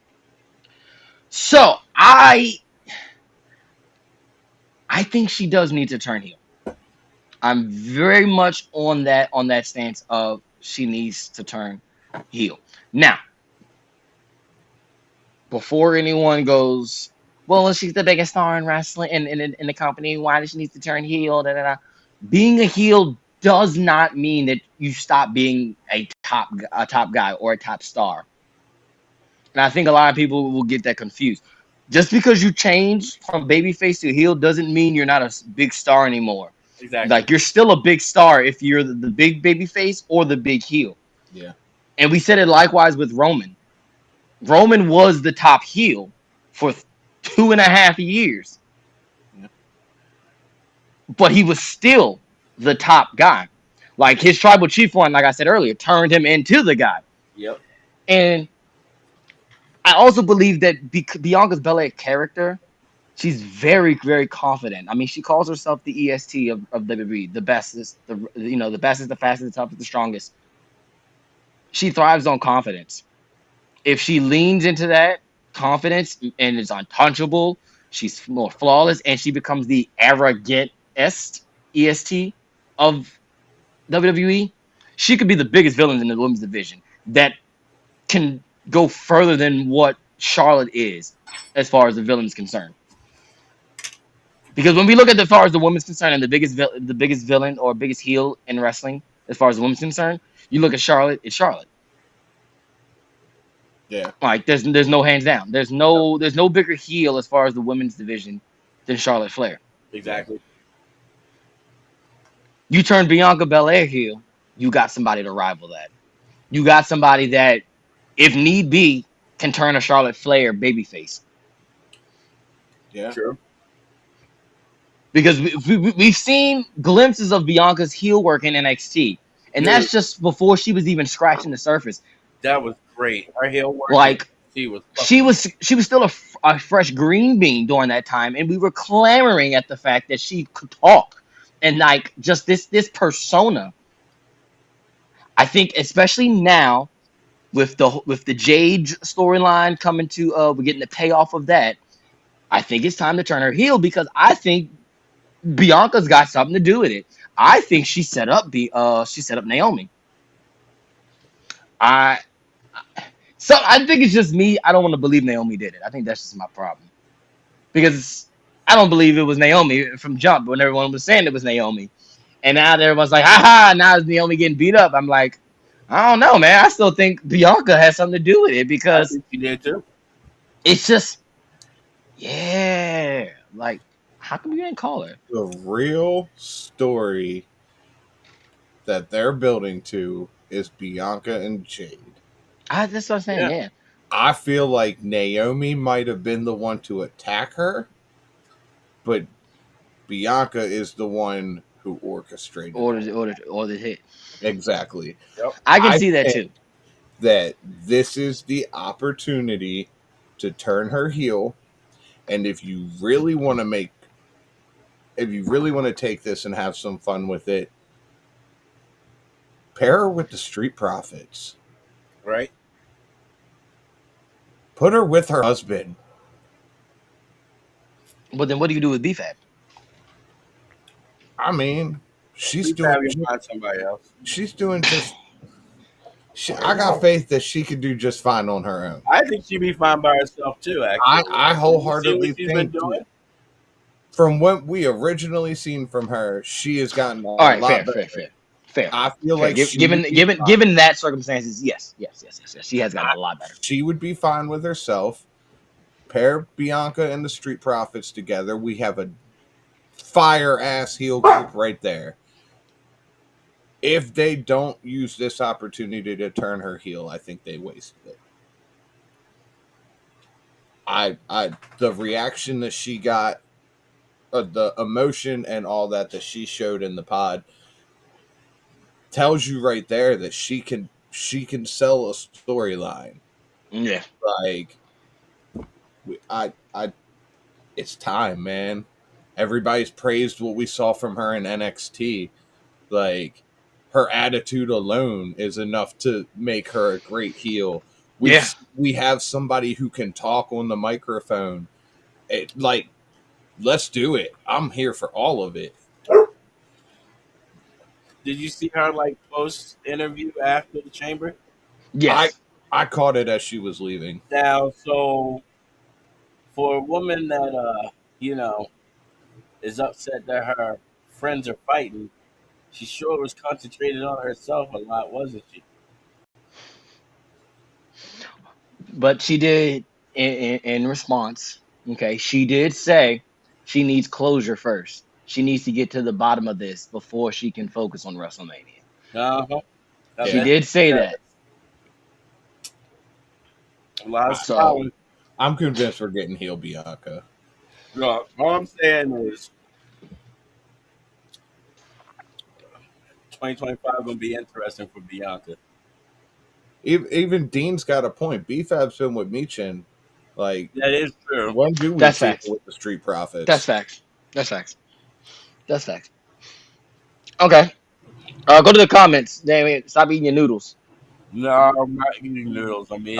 So I think she does need to turn heel. I'm very much on that stance of she needs to turn heel. Now, before anyone goes, well, she's the biggest star in wrestling in the company. Why does she need to turn heel? Da, da, da. Being a heel does not mean that you stop being a top guy or a top star. And I think a lot of people will get that confused. Just because you change from babyface to heel doesn't mean you're not a big star anymore. Exactly. Like you're still a big star if you're the big babyface or the big heel. Yeah. And we said it likewise with Roman. Roman was the top heel for 2.5 years. Yeah. But he was still the top guy. Like his tribal chief one, like I said earlier, turned him into the guy. Yep. And I also believe that Bianca's Belair character, she's very, very confident. I mean, she calls herself the EST of WWE, the bestest, the bestest, the fastest, the toughest, the strongest. She thrives on confidence. If she leans into that confidence and is untouchable, she's more flawless, and she becomes the arrogant EST of WWE. She could be the biggest villain in the women's division that can go further than what Charlotte is as far as the villain is concerned. Because when we look at as far as the women's concerned and the biggest villain or biggest heel in wrestling as far as the women's concerned, you look at Charlotte, it's Charlotte. Yeah. Like there's no hands down. There's no bigger heel as far as the women's division than Charlotte Flair. Exactly. You turn Bianca Belair heel, you got somebody to rival that. You got somebody that, if need be, can turn a Charlotte Flair babyface. Yeah. True. Because we've seen glimpses of Bianca's heel work in NXT, and Dude, that's just before she was even scratching the surface. that was great. Her heel work. Like She was. she was still a fresh green bean during that time, and we were clamoring at the fact that she could talk, and like just this persona. I think especially now with the Jade storyline coming to we're getting the payoff of that. I think it's time to turn her heel because I think Bianca's got something to do with it. I think she set up Naomi. I I think it's just me. I don't want to believe Naomi did it. I think that's just my problem because I don't believe it was Naomi from jump when everyone was saying it was Naomi, and now everyone's like, "Ha ha!" Now is Naomi getting beat up? I'm like, I don't know, man. I still think Bianca has something to do with it I because think she did too. it's just, yeah, like how come you didn't call her? The real story that they're building to is Bianca and Jade. That's what I'm saying. Yeah. I feel like Naomi might have been the one to attack her, but Bianca is the one who orchestrated Or the hit. Exactly. Yep. I can see that too. That this is the opportunity to turn her heel, and if you really want to take this and have some fun with it, pair her with the Street Profits. Right. Put her with her husband. But then what do you do with BFAB? I mean, she's We doing. probably find somebody else. She's doing just. I got faith that she could do just fine on her own. I think she'd be fine by herself too. Actually, I wholeheartedly You see what she's think been doing? from what we originally seen from her, she has gotten a All right, lot fair. better. Fair. I feel like Given that circumstances, yes, she has gotten a lot better. she would be fine with herself. Pair Bianca and the Street Profits together. We have a fire ass heel group right there. If they don't use this opportunity to turn her heel, I think they wasted it. The reaction that she got, the emotion and all that she showed in the pod tells you right there that she can sell a storyline. Yeah. Like it's time, man. Everybody's praised what we saw from her in NXT. Like her attitude alone is enough to make her a great heel. We have somebody who can talk on the microphone. Let's do it. I'm here for all of it. Did you see her like post interview after the chamber? Yes. I caught it as she was leaving. Now, so for a woman that is upset that her friends are fighting, she sure was concentrated on herself a lot, wasn't she? But she did in response. Okay, she did say she needs closure first. She needs to get to the bottom of this before she can focus on WrestleMania. Uh-huh. She did say that. A lot of So- smiling. I'm convinced we're getting heel Bianca. No, all I'm saying is 2025 gonna be interesting for Bianca. Even Dean's got a point. BFAB's been with Michin. Like, That is true. when do we That's see facts. her with the Street Profits? That's facts. Okay. Go to the comments. Damn it. Stop eating your noodles. No, I'm not eating noodles. I'm eating.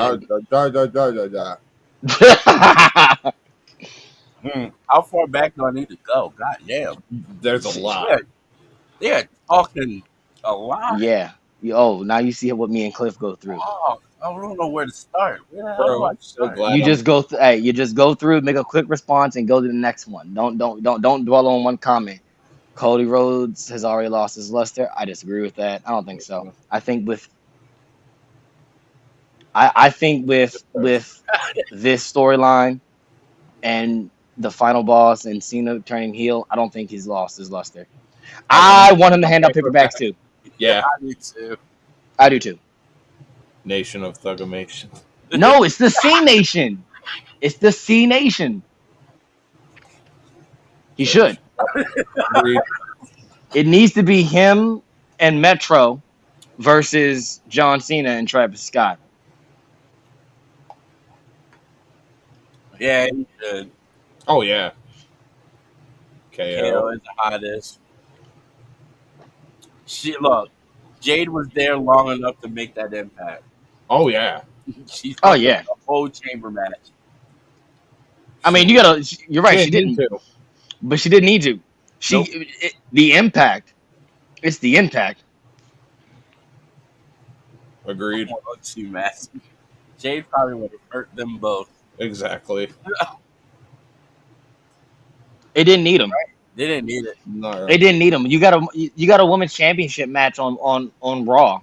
How far back do I need to go? God damn. There's a lot. They're talking a lot. Yeah. Oh, now you see what me and Cliff go through. Oh, I don't know where to start. Where the hell Bro, do I I'm so start? glad. You just go through. Hey, you just go through, make a quick response, and go to the next one. Don't dwell on one comment. Cody Rhodes has already lost his luster. I disagree with that. I don't think so. I think with this storyline and the final boss and Cena turning heel, I don't think he's lost his luster. I want him to hand out paperbacks too. Yeah, I need to. I do too. Nation of Thugamation. No, it's the C Nation. It's the C Nation. He should. Agreed. It needs to be him and Metro versus John Cena and Travis Scott. Yeah, he should. Oh yeah. KO KO. is the hottest. Look, Jade was there long enough to make that impact. Oh yeah. She Oh, fucked yeah. up the whole chamber match. I mean, you're right. She Didn't didn't, need to. but she didn't need to. Nope. The impact. It's the impact. Agreed. Too massive. Jade probably would have hurt them both. Exactly. It didn't need him. They didn't need it. No. It didn't need him. You got a women's championship match on Raw.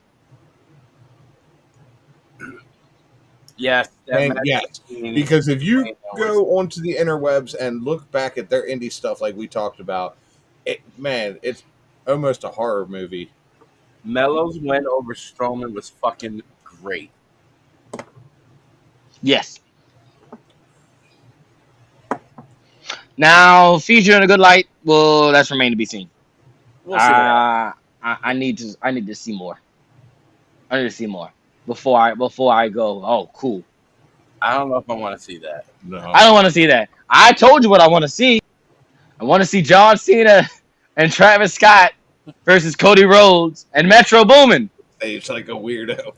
Yes, that And match yes, between- because if you between go onto the interwebs and look back at their indie stuff like we talked about, it's almost a horror movie. Mello's win over Strowman was fucking great. Yes. Now, feature in a good light. Well, that's remain to be seen. We'll see. I need to see more. I need to see more before I go. Oh, cool. I don't know if I want to see that. No. I don't want to see that. I told you what I want to see. I want to see John Cena and Travis Scott versus Cody Rhodes and Metro Boomin. It's like a weirdo.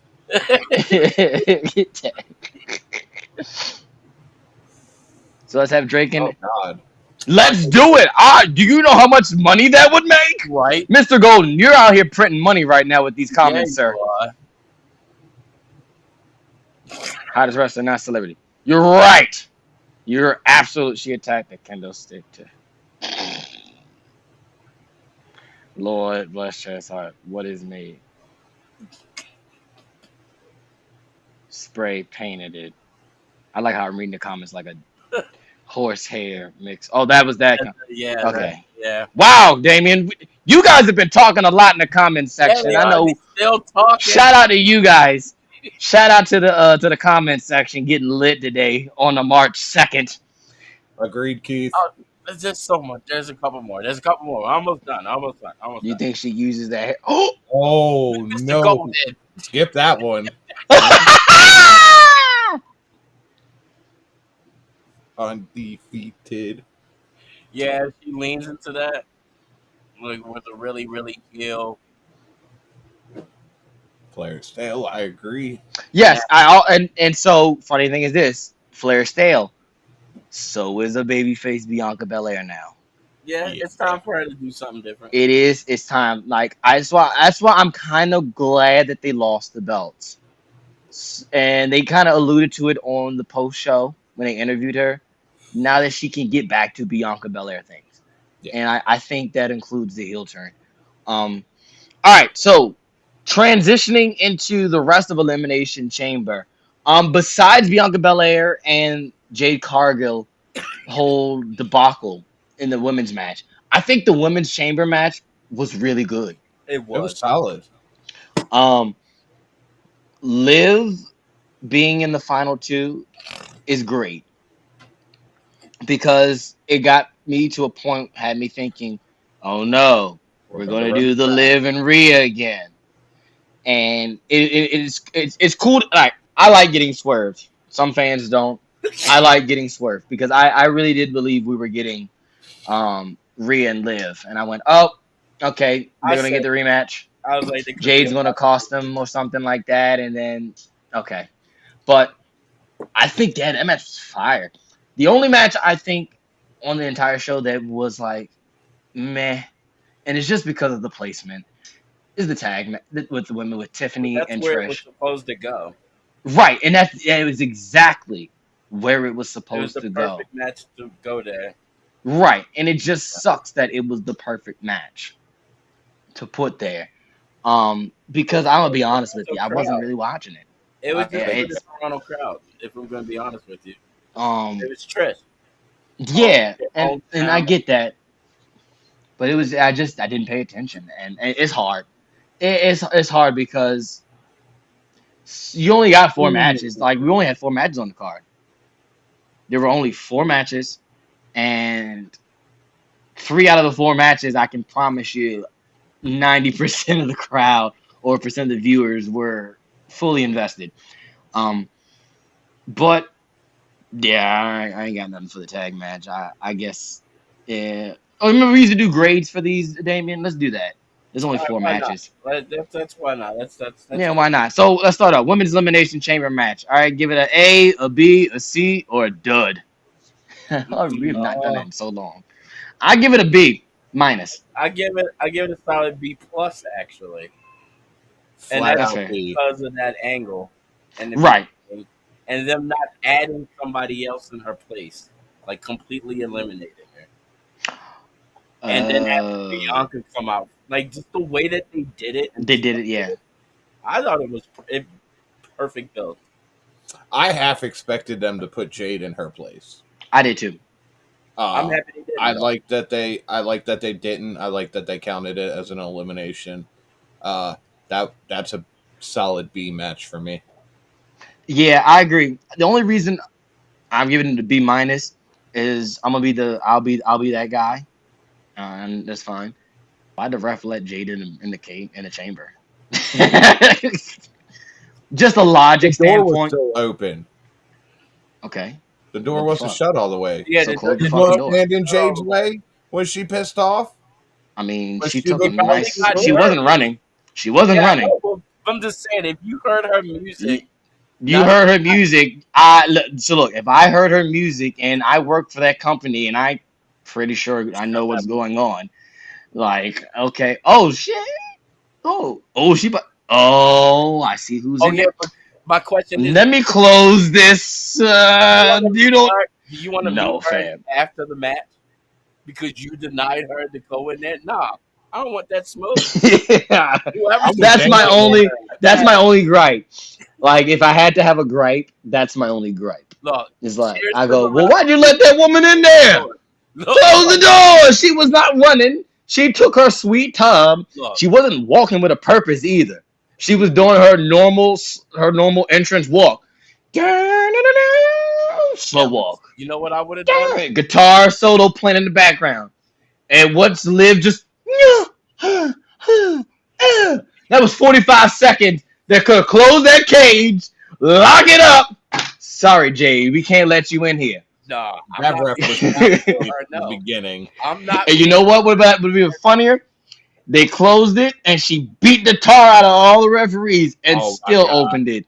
So let's have Drake and Oh God. let's do it. Do you know how much money that would make? Right? Mr. Golden, you're out here printing money right now with these comments, Yeah, sir. you are. Hottest wrestler, not celebrity. You're right. You're absolute. She attacked the kendo stick to. Lord bless Chaz heart. What is made? Spray painted it. I like how I'm reading the comments like a horsehair mix. Oh, that was that. Yeah. Okay. Yeah. Wow, Damien, you guys have been talking a lot in the comments section. Yeah, I know. they still talking. Shout out to you guys. Shout out to the comment section getting lit today on the March 2nd. Agreed, Keith. Oh, there's just so much. There's a couple more. Almost done. You think she uses that? Oh, Oh Mr. no! Golden. Skip that one. Undefeated. Yeah, she leans into that. Like with a really, really heel. Player stale. I agree. yes, and so funny thing is this: Flair stale. So is a babyface Bianca Belair now. Yeah, Yeah. it's time for her to do something different. It is. It's time. Like that's why I'm kind of glad that they lost the belts, and they kind of alluded to it on the post show when they interviewed her. Now that she can get back to Bianca Belair things, Yeah. and I think that includes the heel turn. All right, so transitioning into the rest of Elimination Chamber. Besides Bianca Belair and Jade Cargill whole debacle in the women's match, I think the women's chamber match was really good. It It was was. solid. Liv being in the final two is great because it got me to a point, had me thinking, oh no, we're going to do the Liv and Rhea again. And it's cool. Like, I like getting swerved. Some fans don't. I like getting swerved because I really did believe we were getting Rhea and Liv, and I went, oh, okay, I they're gonna get said- the rematch. I was like, they could Jade's be gonna cost them or something like that, and then okay, but I think that match was fire. The only match I think on the entire show that was like meh, and it's just because of the placement, is the tag with the women with Tiffany That's and where it was Trish. supposed to go. Right, and it was exactly where it was It was supposed the to go. perfect match to go there. Right, and it just sucks that it was the perfect match to put there. Because I'm gonna be honest with you, I wasn't really watching it. It was Yeah, just a it's- Toronto crowd, if I'm going to be honest with you. Um, It was Trish. yeah, all and I town. get that, but it was I didn't pay attention, and it's hard. It's hard because You only got 4 matches. Like we only had 4 matches on the card. There were only 4 matches, and 3 out of the 4 matches, I can promise you, 90% of the crowd or percent of the viewers were fully invested. Um, but yeah, I ain't got nothing for the tag match. I guess. Yeah. Oh, remember we used to do grades for these, Damien? Let's do that. There's only four Why not? matches. That's why not. That's Yeah, why not? So let's start out. Women's Elimination Chamber match. All right, give it an A, a B, a C, or a dud. We have not done that in so long. I give it a B minus. I give it a solid B plus actually, and Flat That's that's out fair. B. because of that angle and the Right. and them not adding somebody else in her place, like completely eliminating her, and then having Bianca come out, like just the way that they did it. They did it, yeah. I thought it was perfect build. I half expected them to put Jade in her place. I did too. I'm happy they did. I like that they. I like that they didn't. I like that they counted it as an elimination. That's a solid B match for me. Yeah, I agree. The only reason I'm giving it a B minus is I'll be that guy, and that's fine. Why the ref let Jade in the chamber? Just a logic The door was standpoint. still open. Okay. The door What the wasn't fuck? shut all the way. Yeah, So the- close the You fucking want door. to stand in Jade's way when she pissed off? I mean, But she she took a looked nice. like She her. wasn't running. She wasn't Yeah, I running. know, but I'm just saying, if you heard her music, You Not- heard her music. So look, if I heard her music and I work for that company and I pretty sure I know what's going on. Like, okay, oh shit, oh, I see who's oh in yeah, there. but my question is, Let me close this. You don't. do you want to No, meet her fam. after the match because you denied her to go in there? Nah, I don't want that smoke. Yeah. Whoever That's my only. That's my only gripe. Like, if I had to have a gripe, that's my only gripe. look. It's like cheers I to go, the well, why'd you let that woman in there? Look, Close the door. She was not running. She took her sweet time. look, She wasn't walking with a purpose either. She was doing her normal entrance walk. Slow walk. you know what I would have done? Guitar solo playing in the background. And what's Liv just that was 45 seconds that could have closed that cage, lock it up. Sorry, Jay, we can't let you in here. Nah, I'm That not ref was telling not her in the no. beginning. I'm not. And you know what would be funnier? They closed it and she beat the tar out of all the referees and Oh, my still God. opened it.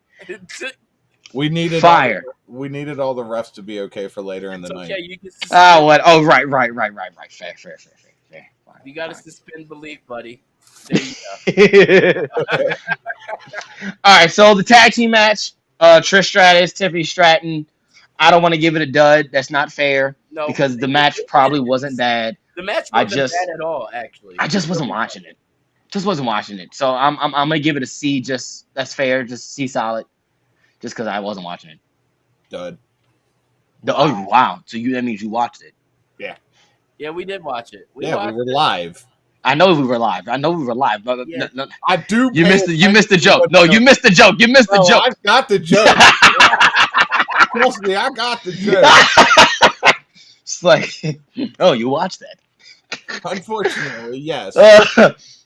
We needed Fire. we needed all the refs to be okay for later in the It's night. okay. You can suspend, Oh, what? Oh, right. Fair. Fine, you got to fine. suspend belief, buddy. There you go. All right, so the tag team match, Trish Stratus, Tiffany Stratton. I don't want to give it a dud. That's not fair No, because the match probably wasn't bad. The match I wasn't just- bad at all, actually. I just wasn't watching it. So I'm gonna give it a C. Just that's fair. Just C solid. Just because I wasn't watching it. Dud. Oh wow! So that means you watched it. Yeah, we did watch it. We Yeah, watched we were live. I know we were live. But Yeah. I do. you pay missed the attention joke. to No, what you missed the joke. You missed the No, joke. I got the joke. Trust me, I got the joke. It's like, oh, you watched that. Unfortunately, yes.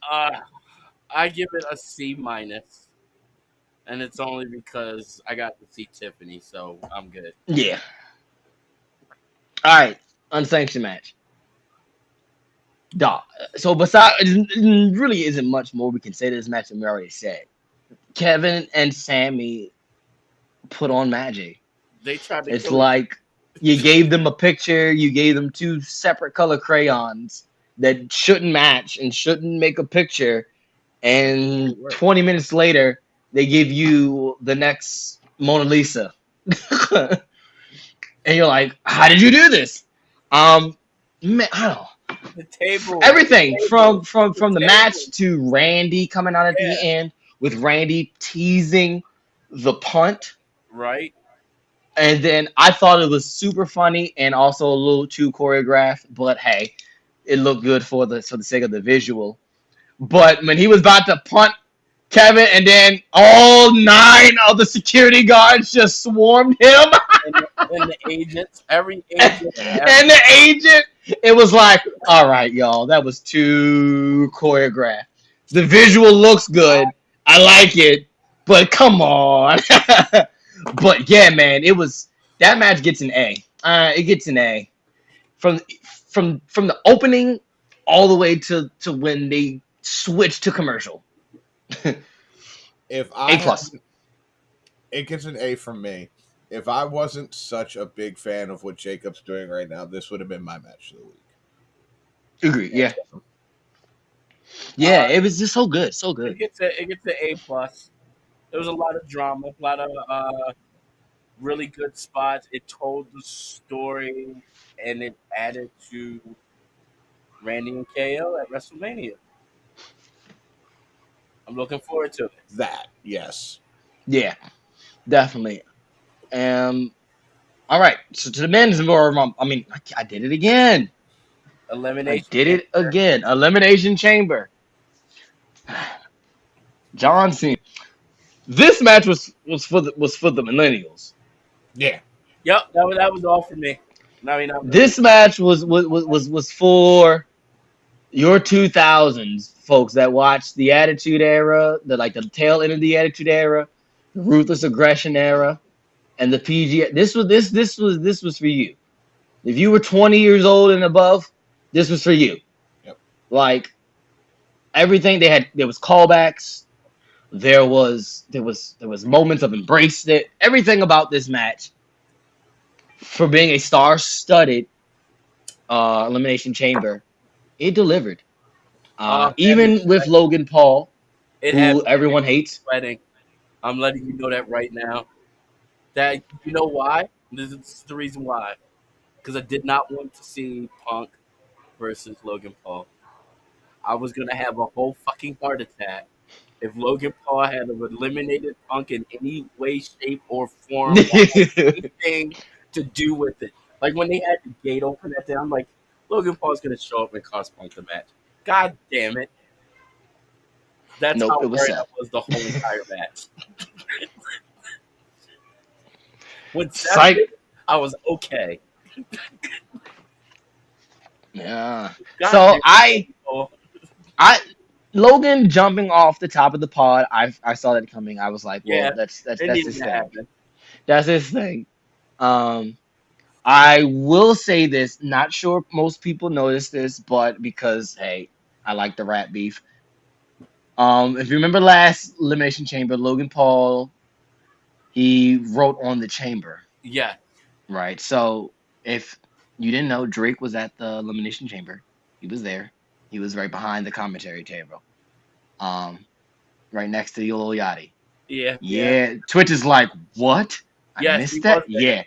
I give it a C minus, and it's only because I got to see Tiffany, so I'm good. Yeah. All right, unsanctioned match. Dog. So besides, it really isn't much more we can say to this match than we already said. Kevin and Sammy put on magic. They tried to. It's kill like you gave them a picture, you gave them two separate color crayons that shouldn't match and shouldn't make a picture, and 20 minutes later they give you the next Mona Lisa. And you're like, how did you do this? Man, I don't know. the table. Everything from the table. match to Randy coming out at Yeah. the end with Randy teasing the punt. Right? And then I thought it was super funny and also a little too choreographed, but hey, it looked good for the sake of the visual. But when he was about to punt Kevin, and then all 9 of the security guards just swarmed him. And the agents, every And agent, the agent, it was like, all right, y'all, that was too choreographed. The visual looks good. I like it, but come on. But yeah, man, it was that match gets an A. It gets an A from from the opening all the way to when they switch to commercial. If A I plus. had, it gets an A from me. If I wasn't such a big fan of what Jacob's doing right now, this would have been my match of the week. Agree. Yeah. Yeah, it was just so good, so it good. gets an A plus. There was a lot of drama, a lot of really good spots. It told the story, and it added to Randy and KO at WrestleMania. I'm looking forward to it. That, yes. Yeah, definitely. All right. So to the men's more. I mean, I did it again. I Elimination did it Chamber. again. Elimination Chamber. John Cena. This match was for the millennials. Yeah. Yep, that was all for me. I mean, not really. This match was for your 2000s folks that watched the Attitude Era, the tail end of the Attitude Era, the Ruthless Aggression Era, and the PG. This was for you. If you were 20 years old and above, this was for you. Yep. Like everything there was callbacks. There was moments of embrace. That everything about this match, for being a star-studded Elimination Chamber, it delivered. Even with Logan Paul, It had who everyone hates. sweating. I'm letting you know that right now. That you know why? This is the reason why. Because I did not want to see Punk versus Logan Paul. I was gonna have a whole fucking heart attack if Logan Paul had eliminated Punk in any way, shape, or form, or anything to do with it. Like when they had the gate open at that, I'm like, Logan Paul's gonna show up and cost Punk the match. God damn it! That's Nope, how it was worried I Seth. was the whole entire match. When Seth Psych. did it, I was okay. Yeah. God So damn it, I Paul. Logan jumping off the top of the pod. I saw that coming. I was like, well, Yeah, that's it his needed to thing. happen. That's his thing. I will say this. Not sure most people notice this, but because hey, I like the rat beef. If you remember last Elimination Chamber, Logan Paul, he wrote on the chamber, Yeah, right? So if you didn't know, Drake was at the Elimination Chamber. He was there. He was right behind the commentary table. Um, right next to Yo Yachty. yeah. Yeah, Twitch is like, what? I Yes, missed he that. was there. Yeah,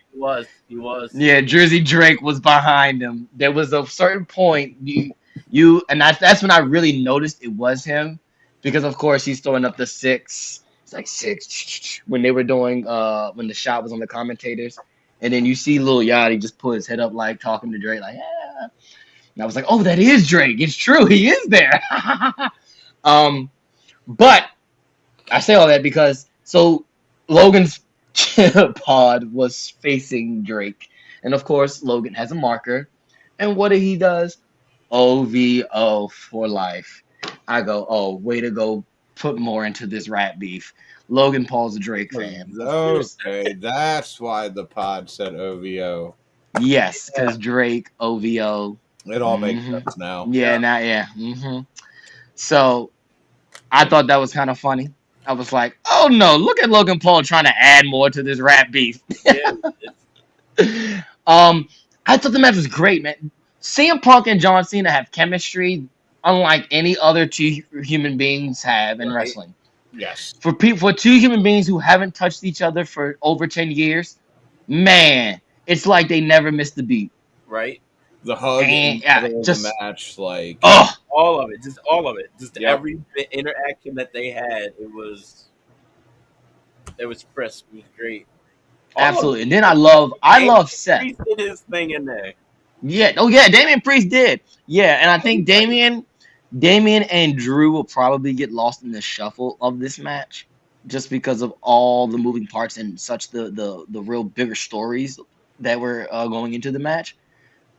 He was. yeah. Jersey Drake was behind him. There was a certain point and that's when I really noticed it was him, because of course he's throwing up the 6. It's like 6 when they were doing when the shot was on the commentators, and then you see Lil Yachty just put his head up like talking to Drake like yeah, and I was like, oh, that is Drake. It's true, he is there. But I say all that because Logan's pod was facing Drake, and of course Logan has a marker, and what he does? OVO for life. I go, oh, way to go, put more into this rat beef. Logan Paul's a Drake fan. Okay, that's why the pod said OVO. Yes, because Drake OVO. It all makes sense now. Yeah, now yeah. So I thought that was kind of funny. I was like, oh no, look at Logan Paul trying to add more to this rap beef. Yeah, I thought the match was great, man. CM Punk and John Cena have chemistry unlike any other two human beings have in Right. wrestling. Yes. For two human beings who haven't touched each other for over 10 years, man, it's like they never missed a beat. right. The hug And in yeah, the middle of just the match, like oh, All of it, just all of it, just Yep. every bit interaction that they had. It was crisp. It was great. All of absolutely. it. And then I love Seth. He did his thing in there. Yeah. Oh yeah, Damian Priest did. Yeah, and I think Damian Damien and Drew will probably get lost in the shuffle of this match just because of all the moving parts and such the real bigger stories that were going into the match.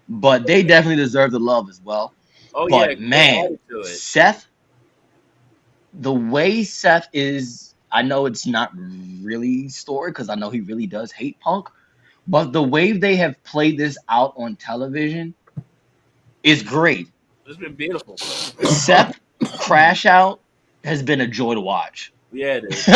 But they definitely deserve the love as well. Oh yeah, But they man, added to it. Seth, the way Seth is, I know it's not really story because I know he really does hate Punk, but the way they have played this out on television is great. It's been beautiful. Seth crash out has been a joy to watch. Yeah, it is.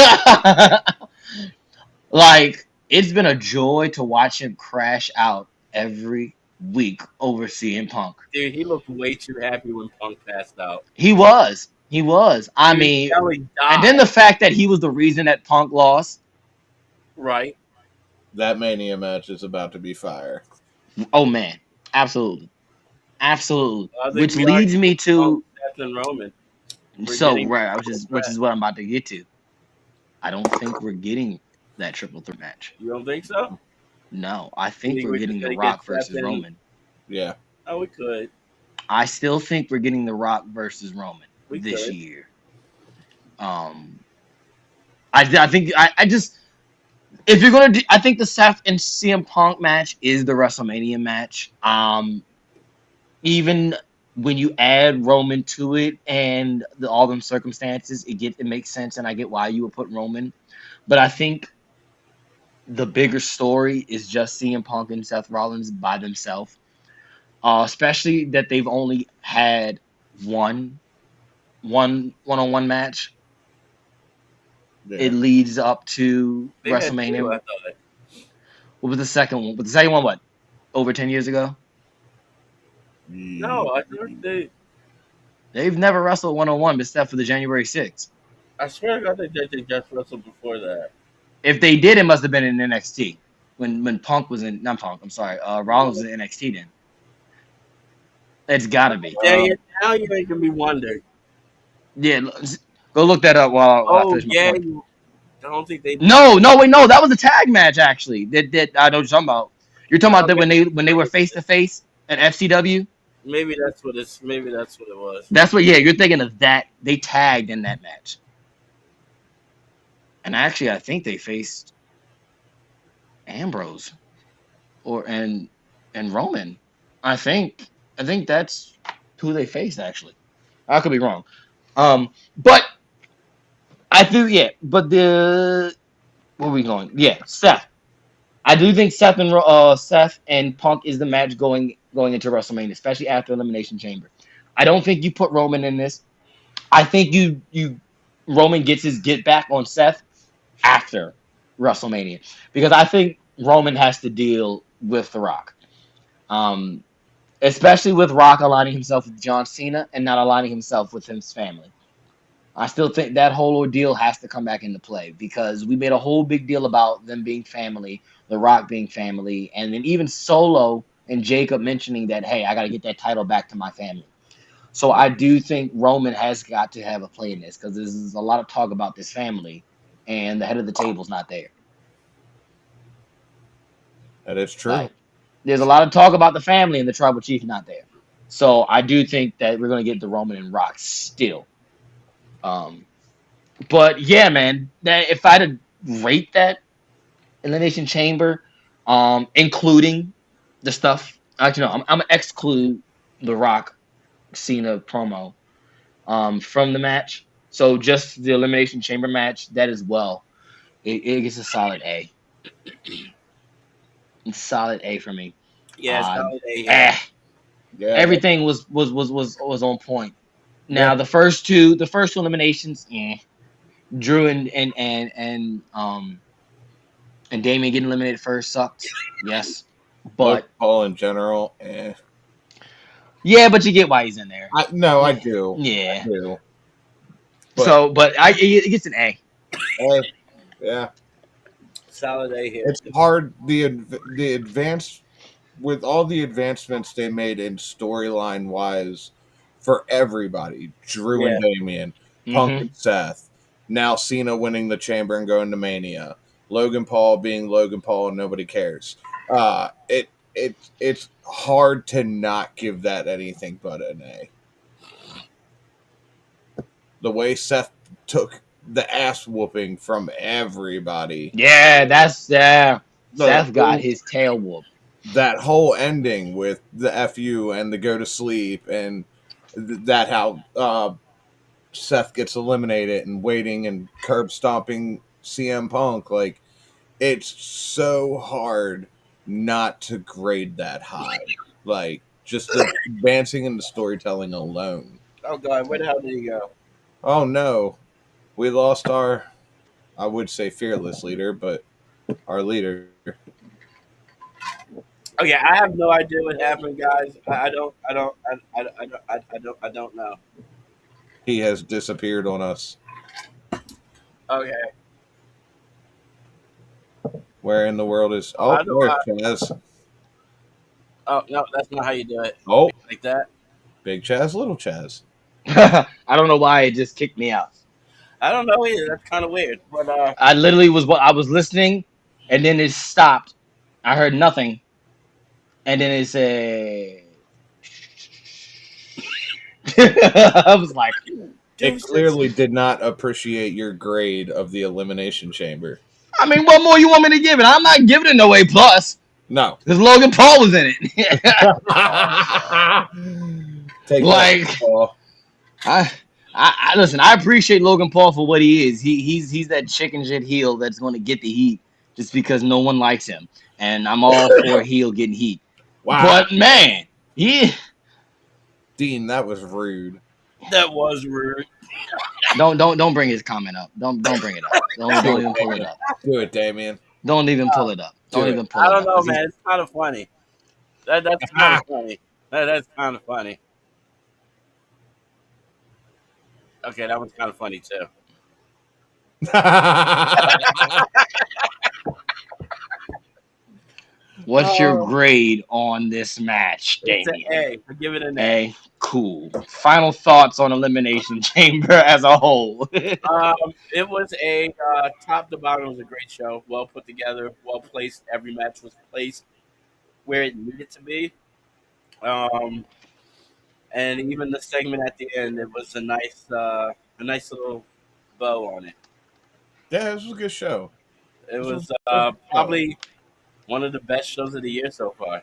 Like it's been a joy to watch him crash out every week over CM Punk. Dude, he looked way too happy when Punk passed out. He was. He was. I Dude, mean, Kelly and died. then the fact that he was the reason that Punk lost. Right. That Mania match is about to be fire. Oh man, absolutely, absolutely. I think Which we leads already me to Punk, Seth, and Roman. We're so getting right, triple which threat. is what I'm about to get to. I don't think we're getting that triple threat match. You don't think so? No, I You think think we're we're just getting The gonna get Rock Seth versus and Roman. Yeah. Oh, we could. I still think we're getting The Rock versus Roman We this could. year. I think I just if you're gonna do, I think the Seth and CM Punk match is the WrestleMania match. Even when you add Roman to it and all them circumstances, it makes sense, and I get why you would put Roman. But I think the bigger story is just CM Punk and Seth Rollins by themselves. Especially that they've only had one-on-one match. Yeah. It leads up to They've had two, WrestleMania. I thought. What was the second one? But the second one, what? Over 10 years ago? No, I thought They've never wrestled one-on-one except for the January 6th. I swear to God they just wrestled before that. If they did, it must have been in NXT. When Punk was in, not Punk, I'm sorry, Rollins was in NXT then. It's gotta be. Now you're making me wonder. Yeah, go look that up while I Oh finish my yeah, point. I don't think they. No, wait, no, that was a tag match actually. That I know what you're talking about. You're talking about that when they were face to face at FCW. Maybe that's what it's. Maybe that's what it was. That's what. Yeah, you're thinking of that. They tagged in that match, and actually, I think they faced Ambrose and Roman. I think that's who they faced actually. I could be wrong. But I do. Yeah, but the where are we going? Yeah, Seth. I do think Seth and Punk is the match going into WrestleMania, especially after Elimination Chamber. I don't think you put Roman in this. I think you Roman gets his get back on Seth after WrestleMania because I think Roman has to deal with The Rock, um, especially with Rock aligning himself with John Cena and not aligning himself with his family. I still think that whole ordeal has to come back into play because we made a whole big deal about them being family, The Rock being family, and then even Solo and Jacob mentioning that, hey, I got to get that title back to my family. So I do think Roman has got to have a play in this because there's a lot of talk about this family, and the head of the table's not there. That is true. Like, there's a lot of talk about the family, and the tribal chief not there. So I do think that we're gonna get the Roman and Rock still. Um, But yeah, man, that if I had to rate that Elimination Chamber, including the stuff, actually no, I'm gonna exclude the Rock Cena promo from the match. So just the Elimination Chamber match, that as well, it gets a solid A. It's solid A for me. Yeah, Uh, Holiday. eh, Yeah. everything was on point. Now Yeah. the first two eliminations, Drew and Damien getting eliminated first sucked. Yes. Logan But Paul in general. Eh. yeah, but you get why he's in there. I do. Yeah. I do. But But it gets an A. hey, yeah. Solid A here. It's hard the advanced with all the advancements they made in storyline wise for everybody. Drew and Damien, Punk Mm-hmm. and Seth. Now Cena winning the chamber and going to Mania. Logan Paul being Logan Paul and nobody cares. It's hard to not give that anything but an A. The way Seth took the ass whooping from everybody. Yeah, that's The Seth got his tail whooped. that whole ending with the FU and the go to sleep and that how Seth gets eliminated and waiting and curb stomping CM Punk. Like, it's so hard not to grade that high. Like, just the advancing in the storytelling alone. Oh God, where the hell did he go? Oh no, we lost our, I would say fearless leader, but our leader. Okay, I have no idea what happened, guys. I don't know. He has disappeared on us. Okay, Where in the world is? I Oh, don't. there's Chaz. Oh no, that's not how you do it. Oh, Like that. big Chaz, little Chaz. I don't know why it just kicked me out. I don't know either. That's kind of weird. But I literally I was listening, and then it stopped. I heard nothing, and then it said. I was like, It clearly did not appreciate your grade of the Elimination Chamber. I mean, what more you want me to give it? I'm not giving it no A plus No. because Logan Paul was in it. Take Like, that, Paul. I listen. I appreciate Logan Paul for what he is. He's that chicken shit heel that's going to get the heat just because no one likes him, and I'm all for a heel getting heat. Wow. But man, Dean, that was rude. that was rude. don't bring his comment up. Don't bring it up. Don't even pull it up. Do it, Damien. Don't even pull it up. Don't Do it. even pull it I up. don't know, man. It's kind of funny. That's kind of funny. That's kind of funny. Okay, that was kind of funny too. What's your grade on this match, It's an Damien? A. I give it an A. A. Cool. Final thoughts on Elimination Chamber as a whole. It was a top to bottom. It was a great show. Well put together. Well placed. Every match was placed where it needed to be. And even the segment at the end, it was a nice little bow on it. Yeah, this was a good show. It was probably one of the best shows of the year so far.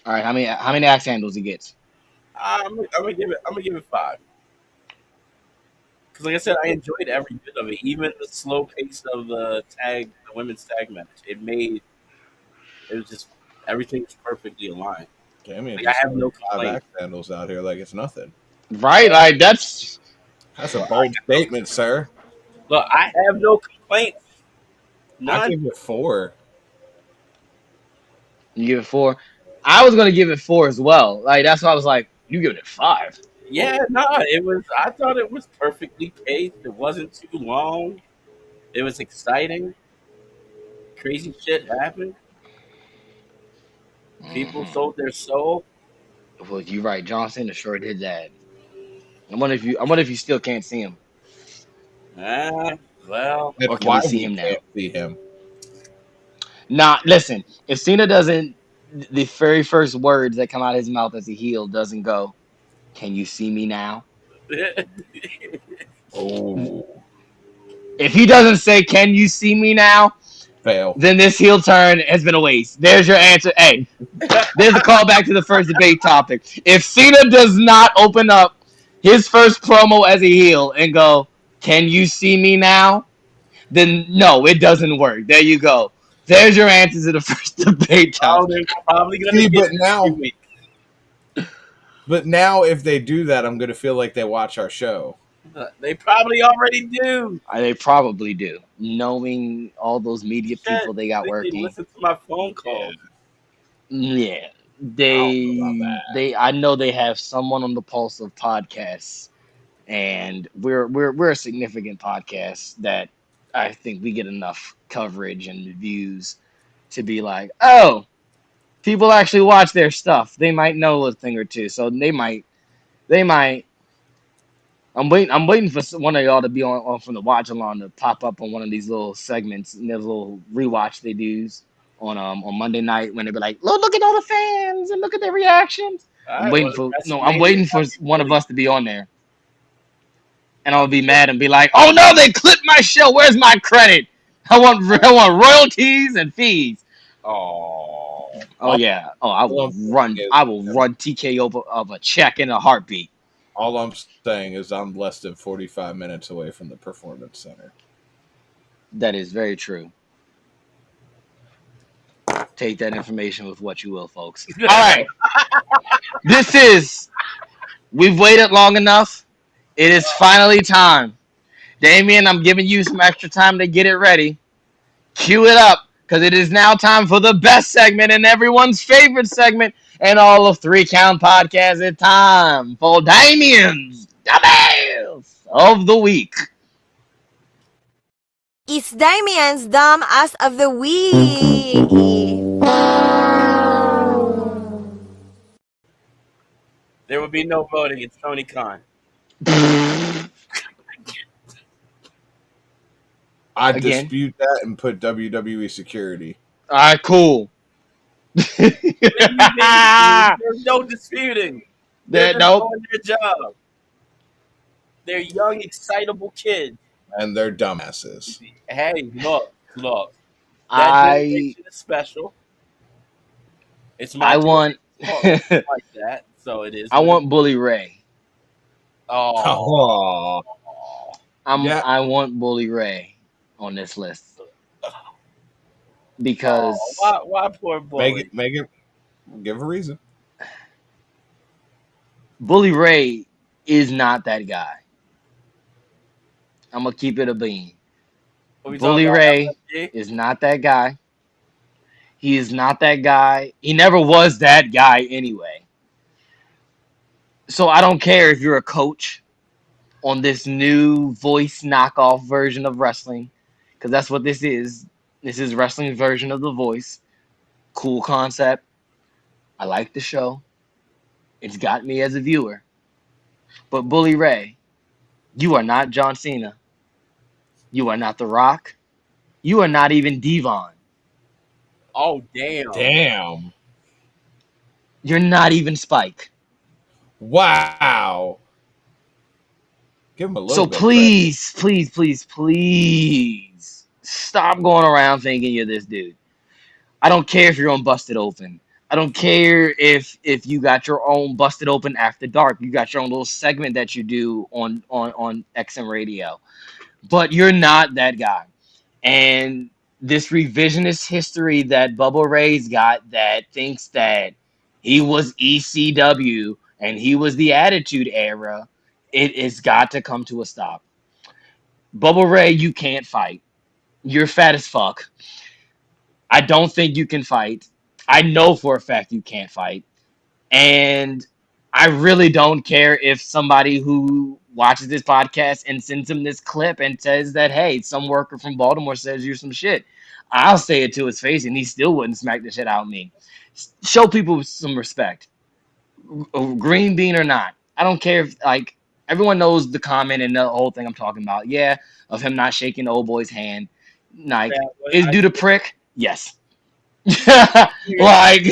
All right, how many axe handles he gets? I'm gonna give it 5. Because like I said, I enjoyed every bit of it, even the slow pace of the women's tag match. It was just everything was perfectly aligned. Damien, Like, I have no 5 complaints. axe handles out here like it's nothing. Right, like that's a bold statement, sir. Look, I have no complaints. I None. give it 4. you give it 4. I was gonna give it 4 as well. Like that's why I was like, you give it 5. Yeah, no, it was. I thought it was perfectly paced. It wasn't too long. It was exciting. Crazy shit happened. People sold their soul. Well, you're right. John Cena sure did that. I wonder if you still can't see him. Well, That's Or can why we see we him now? can't see him. Nah, listen. If Cena doesn't, the very first words that come out of his mouth as a heel doesn't go, "Can you see me now?" Oh, If he doesn't say, "Can you see me now?" fail. then this heel turn has been a waste. There's your answer. Hey, there's a callback to the first debate topic. If Cena does not open up his first promo as a heel and go, "Can you see me now?" then no, it doesn't work. There you go. There's your answer to the first debate oh, topic. they're probably gonna See, get but it now- every week. But now, if they do that, I'm going to feel like they watch our show. They probably already do. They probably do, knowing all those media Shit, people they got they working. listen to my phone calls. Yeah, don't know about that. I know they have someone on the pulse of podcasts, and we're a significant podcast that I think we get enough coverage and views to be like, oh, people actually watch their stuff. They might know a thing or two, so they might. I'm waiting for one of y'all to be on from the watch along to pop up on one of these little segments and those little rewatch they do on Monday night when they be like, look at all the fans and look at their reactions. All I'm right, waiting well, for one of WrestleMania us to be on there. and I'll be mad and be like, "Oh no, they clipped my show. Where's my credit? I want royalties and fees." Oh, Oh yeah. Oh, I All will I'm saying run. is, I will run TK over of a check in a heartbeat. all I'm saying is I'm less than 45 minutes away from the performance center. That is very true. Take that information with what you will, folks. All right. This is. We've waited long enough. It is finally time. Damien, I'm giving you some extra time to get it ready. Cue it up, because it is now time for the best segment and everyone's favorite segment and all of Three Count Podcast. It's time for Damien's Dumbass of the Week. It's Damien's Dumb Ass of the Week. there would be no voting. It's Tony Khan. I Again. dispute that and put WWE security. All right, cool. There's no disputing. They're just Nope. doing their job. They're young, excitable kids. And they're dumbasses. Hey, look. That I generation is special. It's my I want generation like that, so it is. I want Bully Ray. Oh, Yeah. I want Bully Ray on this list because why poor boy? Make it, give a reason. Bully Ray is not that guy. I'm gonna keep it a bean. Bully Ray is not that guy. He is not that guy. He never was that guy anyway. So I don't care if you're a coach on this new voice knockoff version of wrestling, because that's what this is. This is wrestling's version of The Voice. Cool concept. I like the show. It's got me as a viewer. But Bully Ray, you are not John Cena. You are not The Rock. You are not even Devon. Oh damn! Damn. You're not even Spike. Wow. Give him a little So bit. please stop going around thinking you're this dude. I don't care if you're on Busted Open. I don't care if you got your own Busted Open After Dark. You got your own little segment that you do on XM Radio. But you're not that guy. And this revisionist history that Bubba Ray's got that thinks that he was ECW and he was the Attitude Era, it has got to come to a stop. Bubba Ray, you can't fight. You're fat as fuck. I don't think you can fight. I know for a fact you can't fight. And I really don't care if somebody who watches this podcast and sends him this clip and says that, hey, some worker from Baltimore says you're some shit. I'll say it to his face and he still wouldn't smack the shit out of me. Show people some respect. Green bean or not. I don't care if, like, everyone knows the comment and the whole thing I'm talking about. Yeah, of him not shaking the old boy's hand. Like, is due to prick? Yes. Like,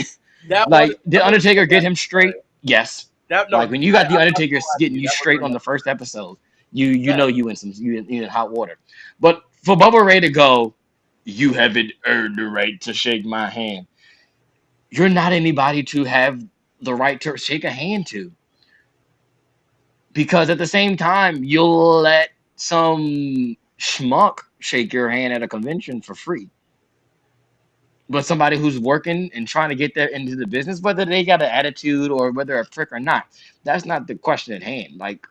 did Undertaker get him straight? Yes. Like when you got the Undertaker getting you straight on the first episode, you know you in hot water. But for Bubba Ray to go, you haven't earned the right to shake my hand. You're not anybody to have the right to shake a hand to. Because at the same time, you'll let some schmuck shake your hand at a convention for free. But somebody who's working and trying to get there into the business, whether they got an attitude or whether they're a prick or not, that's not the question at hand. Like,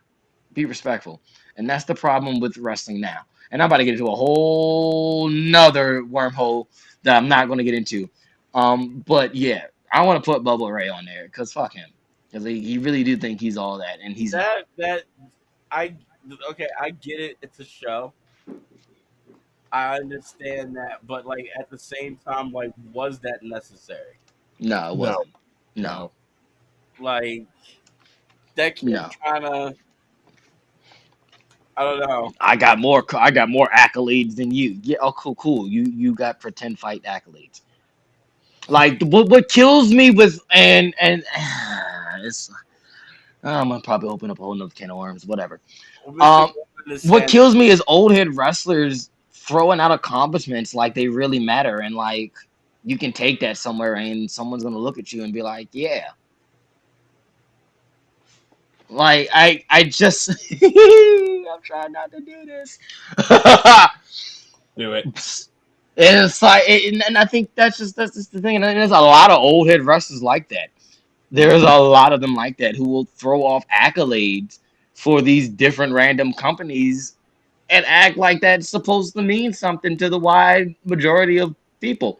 be respectful. And that's the problem with wrestling now. And I'm about to get into a whole nother wormhole that I'm not going to get into. But yeah, I want to put Bubba Ray on there because fuck him. Because he really do think he's all that, and he's not. I get it. It's a show. I understand that, but like at the same time, like, was that necessary? No, it wasn't. No. Like that kid kind of. I don't know. I got more accolades than you. Yeah. Oh, cool. You got pretend fight accolades. Like what kills me with and it's I'm gonna probably open up a whole nother can of worms. Whatever. Mr. Um, Golden is what saying, kills me is old head wrestlers throwing out accomplishments like they really matter, and like you can take that somewhere, and someone's gonna look at you and be like, "Yeah." Like I just I'm trying not to do this. Do it. And it's like, and I think that's just the thing. And there's a lot of old head wrestlers like that. There's a lot of them like that who will throw off accolades for these different random companies and act like that's supposed to mean something to the wide majority of people.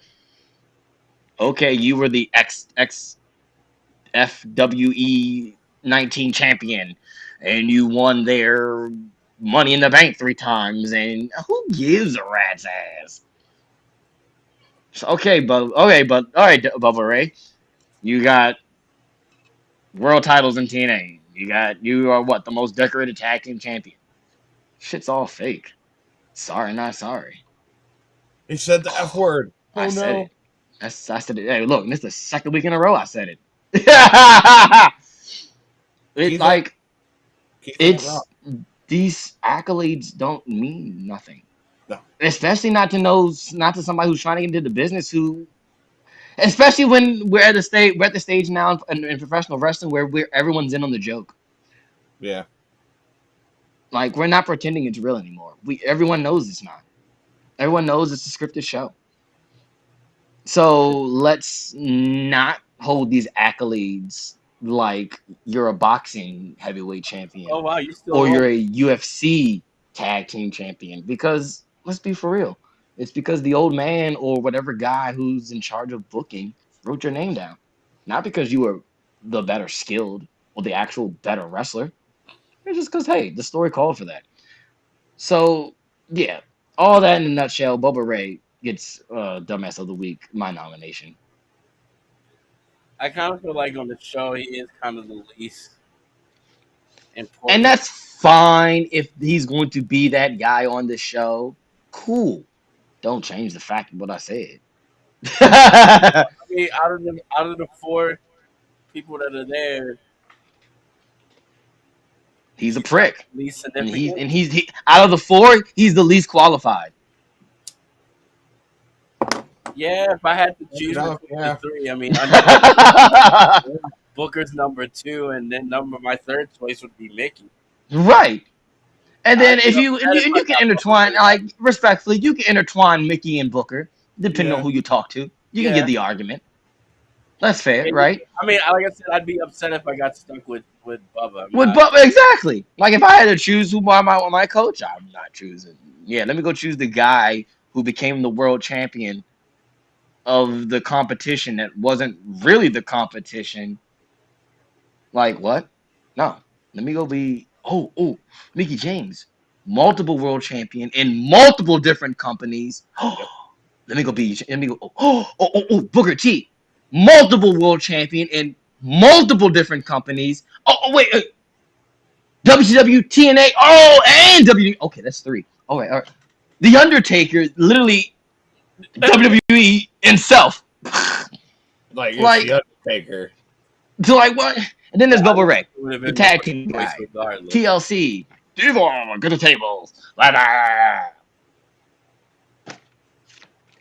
Okay, you were the FWE 19 champion, and you won their Money in the Bank 3 times, and who gives a rat's ass? So, but all right, Bubba Ray, you got world titles in TNA. You are what, the most decorated tag team champion. Shit's all fake. Sorry, not sorry. He said the F word. I Oh said no. it. I said it. Hey, look, this is the second week in a row I said it. It Keith ain't, like Keith ain't wrong. it's these accolades don't mean nothing. No. Especially not to somebody who's trying to get into the business who especially when we're at the stage now in professional wrestling where everyone's in on the joke. Yeah. Like we're not pretending it's real anymore. Everyone knows it's not. Everyone knows it's a scripted show. So let's not hold these accolades like you're a boxing heavyweight "Oh champion wow, you still or you're rolling?" a UFC tag team champion because let's be for real. It's because the old man or whatever guy who's in charge of booking wrote your name down. Not because you were the better skilled or the actual better wrestler. It's just because, hey, the story called for that. So, yeah, all that in a nutshell, Boba Ray gets Dumbass of the Week, my nomination. I kind of feel like on the show he is kind of the least And important. that's fine if he's going to be that guy on the show. Cool. Don't change the fact of what I said. I mean, out of the four people that are there, He's a he's like prick. least And significant. out of the four, he's the least qualified. Yeah, if I had to choose No, between the yeah. three, I mean, Booker's number two, and then my third choice would be Mickey. Right. And I'd then be if you upset if I you can got Booker intertwine for that. like respectfully, you can intertwine Mickey and Booker, depending on Yeah. who you talk to. You can get Yeah, the argument. That's fair, and right? I mean, like I said, I'd be upset if I got stuck with Bubba. I'm With not. but exactly. Like if I had to choose who my coach, I'm not choosing. Yeah, let me go choose the guy who became the world champion of the competition that wasn't really the competition. Like what? No. Let me go be Mickey James, multiple world champion in multiple different companies. Yep. Let me go Booker T, multiple world champion in multiple different companies. Wait, WCW, TNA, and W. Okay, that's three. All right. The Undertaker, literally WWE himself. Like it's Like, the Undertaker. so like what? And then there's I Bubba think Ray, it would have the been tag Bubba's team choice guy. regardless. TLC, Devon, go to tables. Blah, blah.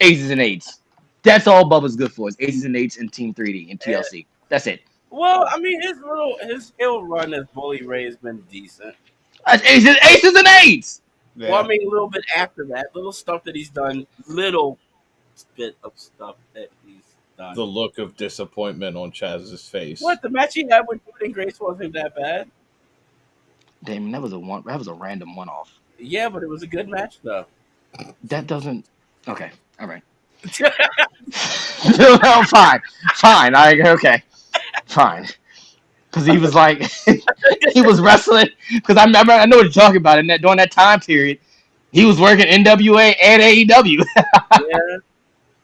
Aces and eights. That's all Bubba's good for is aces and eights and Team 3D and And, TLC. That's it. well, I mean, his heel run as Bully Ray has been decent. That's aces and eights. Well, Yeah. I mean, a little bit after that, little stuff that he's done, little bit of stuff that he's done. The look of disappointment on Chaz's face. What the match he had with Jordan Grace wasn't that bad. Damn, that was a random one off. Yeah, but it was a good match though. That doesn't. Okay, all right. No, fine, fine. Okay, fine. Because he was like, he was wrestling. Because I remember, I know what you're talking about. And that during that time period, he was working NWA and AEW. Yeah,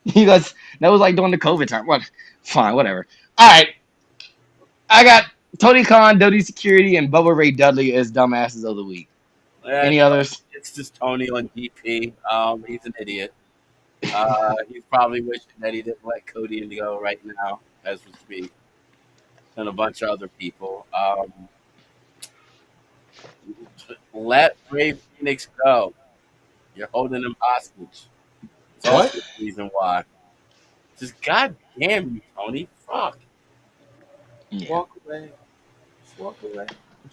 He was that was like during the COVID time. What? Fine, whatever. All right, I got Tony Khan, Dudley Security, and Bubba Ray Dudley as dumbasses of the week. yeah, Any others? it's just Tony on DP. He's an idiot. He's probably wishing that he didn't let Cody go right now, as we speak, and a bunch of other people. Let Ray Phoenix go. You're holding him hostage. It's What? also the reason why. Just goddamn you, Tony. Fuck. Yeah. Walk away. Just walk away.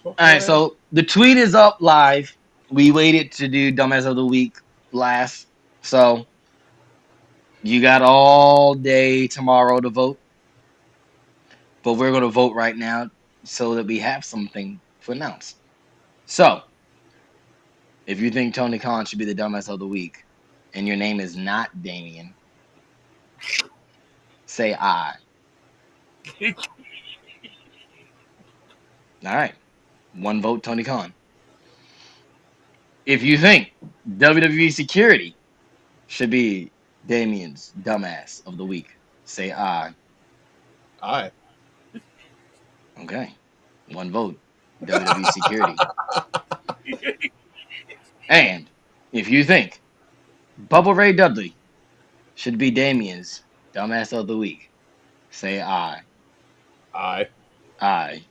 All right, so the tweet is up live. We waited to do Dumbass of the Week last. So you got all day tomorrow to vote. But we're going to vote right now so that we have something to announce. So if you think Tony Khan should be the Dumbass of the Week and your name is not Damien, say I. All right. One vote, Tony Khan. If you think WWE Security should be Damien's Dumbass of the Week, say I. Aye. Okay. One vote, WWE Security. And if you think Bubba Ray Dudley should be Damien's Dumbass of the Week, say I. Aye. I.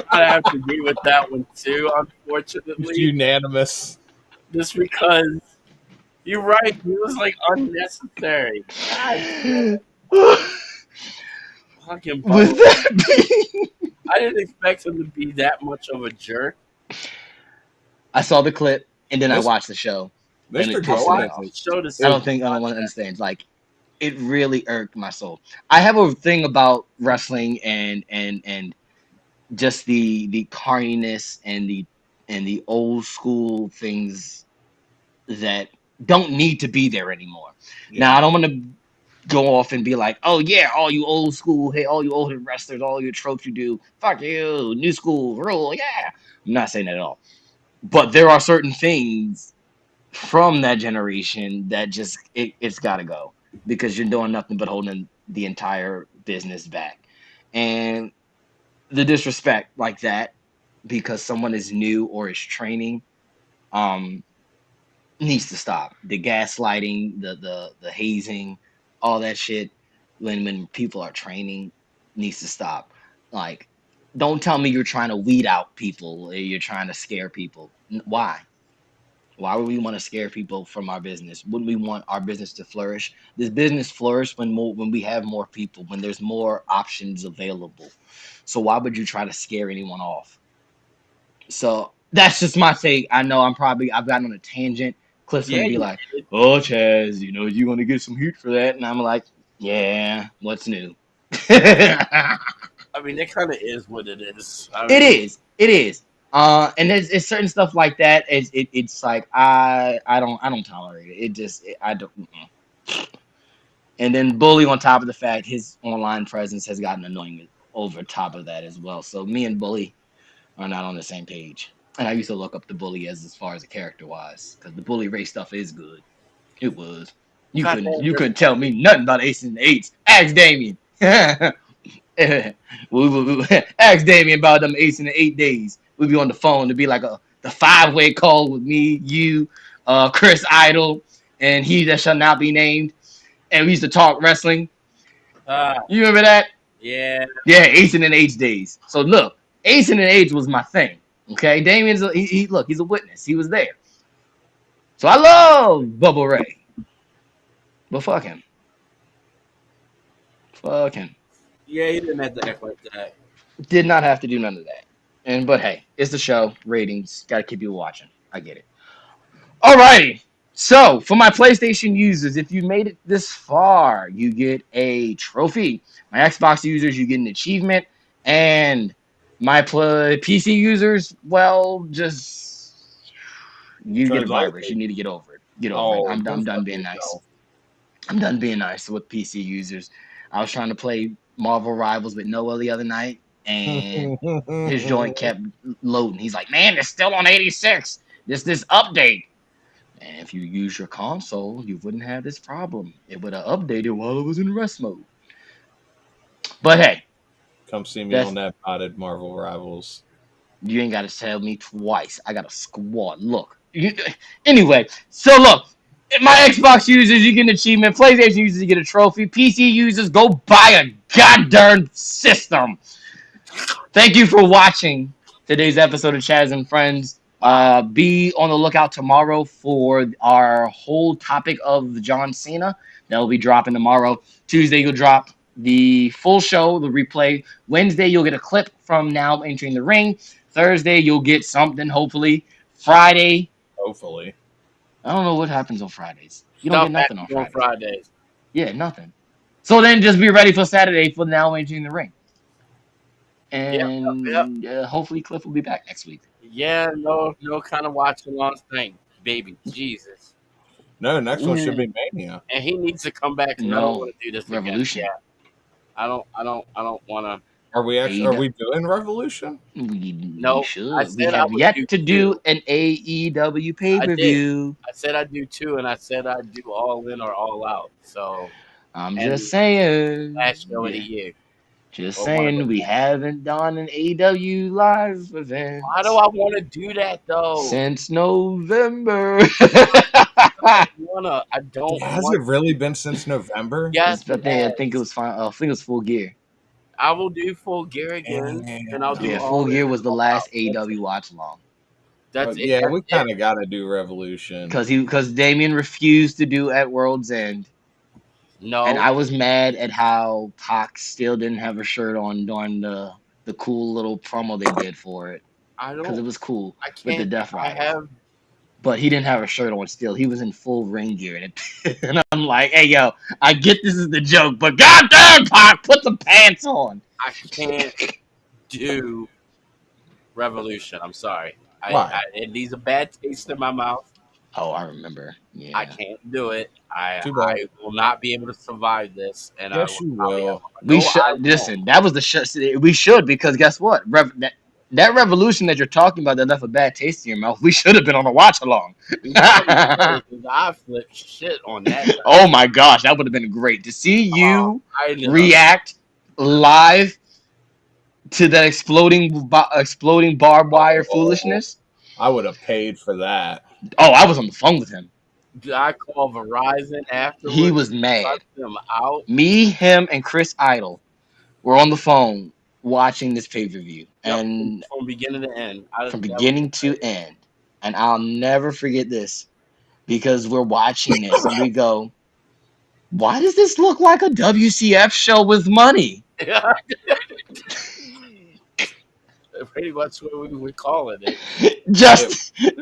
I have to agree with that one too, It's unfortunately. unanimous. Just because you're right, he was like unnecessary. God, fucking With Bubba. that being, I didn't expect him to be that much of a jerk. I saw the clip and then I Mis- watched the show. And Mr. it Joe pissed me off. Show the I don't want to understand. Like, it really irked my soul. I have a thing about wrestling and just the carniness and the old school things that don't need to be there anymore. Now I don't want to go off and be like, oh yeah, all you old school, hey, all you older wrestlers, all your tropes you do, fuck you, new school rule, yeah. I'm not saying that at all. But there are certain things from that generation that just it's got to go because you're doing nothing but holding the entire business back, and the disrespect like that because someone is new or is training um needs to stop. The gaslighting, the hazing, all that shit when people are training needs to stop. Like, don't tell me you're trying to weed out people or you're trying to scare people. Why? Why would we want to scare people from our business? Wouldn't we want our business to flourish? This business flourish when we have more people, when there's more options available. So why would you try to scare anyone off? So that's just my take. I know I've gotten on a tangent. Cliff's gonna be like, "Oh, Chaz, you want to get some heat for that?" And I'm like, "Yeah, what's new?" I mean, it kind of is what it is. It is. And it's certain stuff like that. It's like I don't tolerate it. I don't. And then Bully, on top of the fact his online presence has gotten annoying over top of that as well. So me and Bully are not on the same page. And I used to look up the Bully as far as a character wise because the Bully race stuff is good. It was. You couldn't tell me nothing about Ace and the Eights. Ask Damien. Ask Damien about them Ace and the 8 days. We'd be on the phone to be like the 5-way call with me, you, Chris Idol, and he that shall not be named. And we used to talk wrestling. You remember that? Yeah. Yeah, Ace and the 8 days. So look, Ace and the 8 was my thing. Okay, Damien's he's a witness. He was there. So I love Bubba Ray. But fuck him. Fuck him. Yeah, he didn't have to act like that. Did not have to do none of that. But hey, it's the show. Ratings. Gotta keep you watching. I get it. Alrighty. So for my PlayStation users, if you made it this far, you get a trophy. My Xbox users, you get an achievement. And my PC users, well, just you get a virus. You need to get over it. Get over it. I'm done being nice. I'm done being nice with PC users. I was trying to play Marvel Rivals with Noah the other night, and his joint kept loading. He's like, "Man, it's still on 86. This update." And if you use your console, you wouldn't have this problem. It would have updated while it was in rest mode. But hey, come see me on that potted Marvel Rivals. You ain't got to tell me twice. I got a squad. Look. Anyway, so look. My Xbox users, you get an achievement. PlayStation users, you get a trophy. PC users, go buy a goddamn system. Thank you for watching. today's episode of Chaz and Friends. Be on the lookout tomorrow for our whole topic of John Cena. That will be dropping tomorrow. Tuesday, you'll drop the full show, the replay. Wednesday, you'll get a clip from Now Entering the Ring. Thursday, you'll get something, hopefully. Friday, Hopefully. I don't know what happens on Fridays. You don't Stuff get nothing on happens Fridays. Yeah, nothing. So then just be ready for Saturday for Now Entering the Ring. And hopefully Cliff will be back next week. Yeah, no kind of watching along thing, baby. Jesus. No, next one should be Mania. And he needs to come back. I don't want to do this Revolution. again. Yeah. I don't want to. Are we doing Revolution? No, we should. We have yet to do an AEW pay-per-view. I said I'd do 2, and I said I'd do All In or All Out. So I'm just saying. Last show of the year. Just saying, we haven't done an AEW live event. Why do I want to do that though? Since November. I don't. Has it really been since November? Yes, I think it was fine. I think it was Full Gear. I will do Full Gear again, and I'll do. Full Gear was the last AEW watch long. That's it. Yeah, we kind of got to do Revolution because Damien refused to do at World's End. No, and I was mad at how Pac still didn't have a shirt on during the cool little promo they did for it. Because it was cool with the Death Riders. But he didn't have a shirt on still. He was in full ring gear. And I'm like, hey, yo, I get this is the joke, but goddamn, Pac, put the pants on. I can't do Revolution. I'm sorry. It leaves a bad taste in my mouth. Oh, I remember. Yeah. I can't do it. I will not be able to survive this. And yes, you will. We should listen. That was the shit. We should, because guess what? That Revolution that you're talking about that left a bad taste in your mouth. We should have been on a watch along. I flipped shit on that. Oh my gosh, that would have been great to see you react live to that exploding barbed wire foolishness. I would have paid for that. Oh, I was on the phone with him. Did I call Verizon afterwards? He was mad. Them out. Me, him, and Chris Idol were on the phone watching this pay-per-view. And from beginning to end. From beginning to end. And I'll never forget this. Because we're watching this and we go, why does this look like a WCF show with money? Pretty much what we were calling it.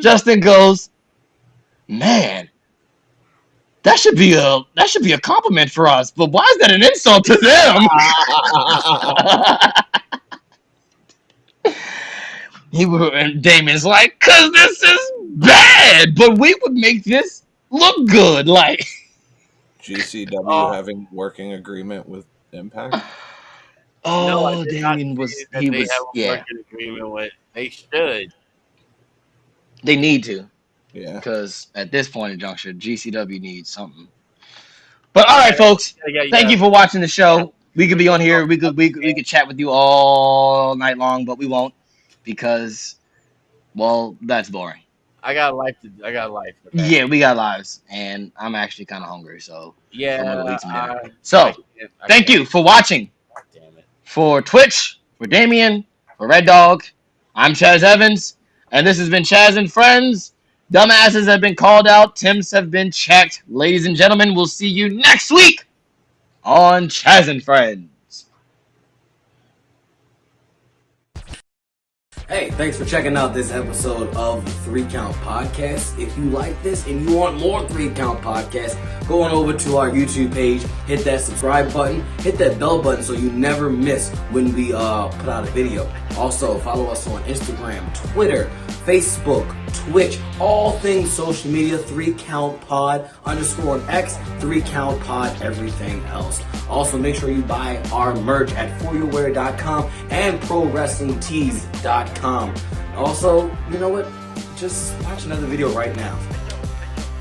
Justin goes, man, that should be a compliment for us, but why is that an insult to them? And Damien's like, cause this is bad, but we would make this look good. Like GCW having working agreement with Impact. Oh, Damien was working agreement with. They should. They need to. Yeah. Because at this point in juncture, GCW needs something. But all right, folks. Thank you for watching the show. We could be on here. We could chat with you all night long, but we won't because, well, that's boring. I got life. Yeah, we got lives, and I'm actually kind of hungry, so yeah. I'm gonna eat some dinner. So, thank you for watching. Damn it. For Twitch, for Damien, for Red Dog, I'm Chaz Evans, and this has been Chaz and Friends. Dumbasses have been called out. Tims have been checked. Ladies and gentlemen, we'll see you next week on Chaz and Friends. Hey, thanks for checking out this episode of the 3 Count Podcast. If you like this and you want more 3 Count Podcasts, go on over to our YouTube page, hit that subscribe button, hit that bell button so you never miss when we put out a video. Also, follow us on Instagram, Twitter, Facebook, Twitch, all things social media, 3 Count Pod, _ X, 3 Count Pod, everything else. Also, make sure you buy our merch at foryourwear.com and prowrestlingtees.com. Also, you know what? Just watch another video right now.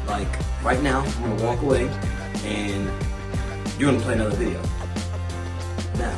Like, right now, I'm going to walk away and you're going to play another video. Now.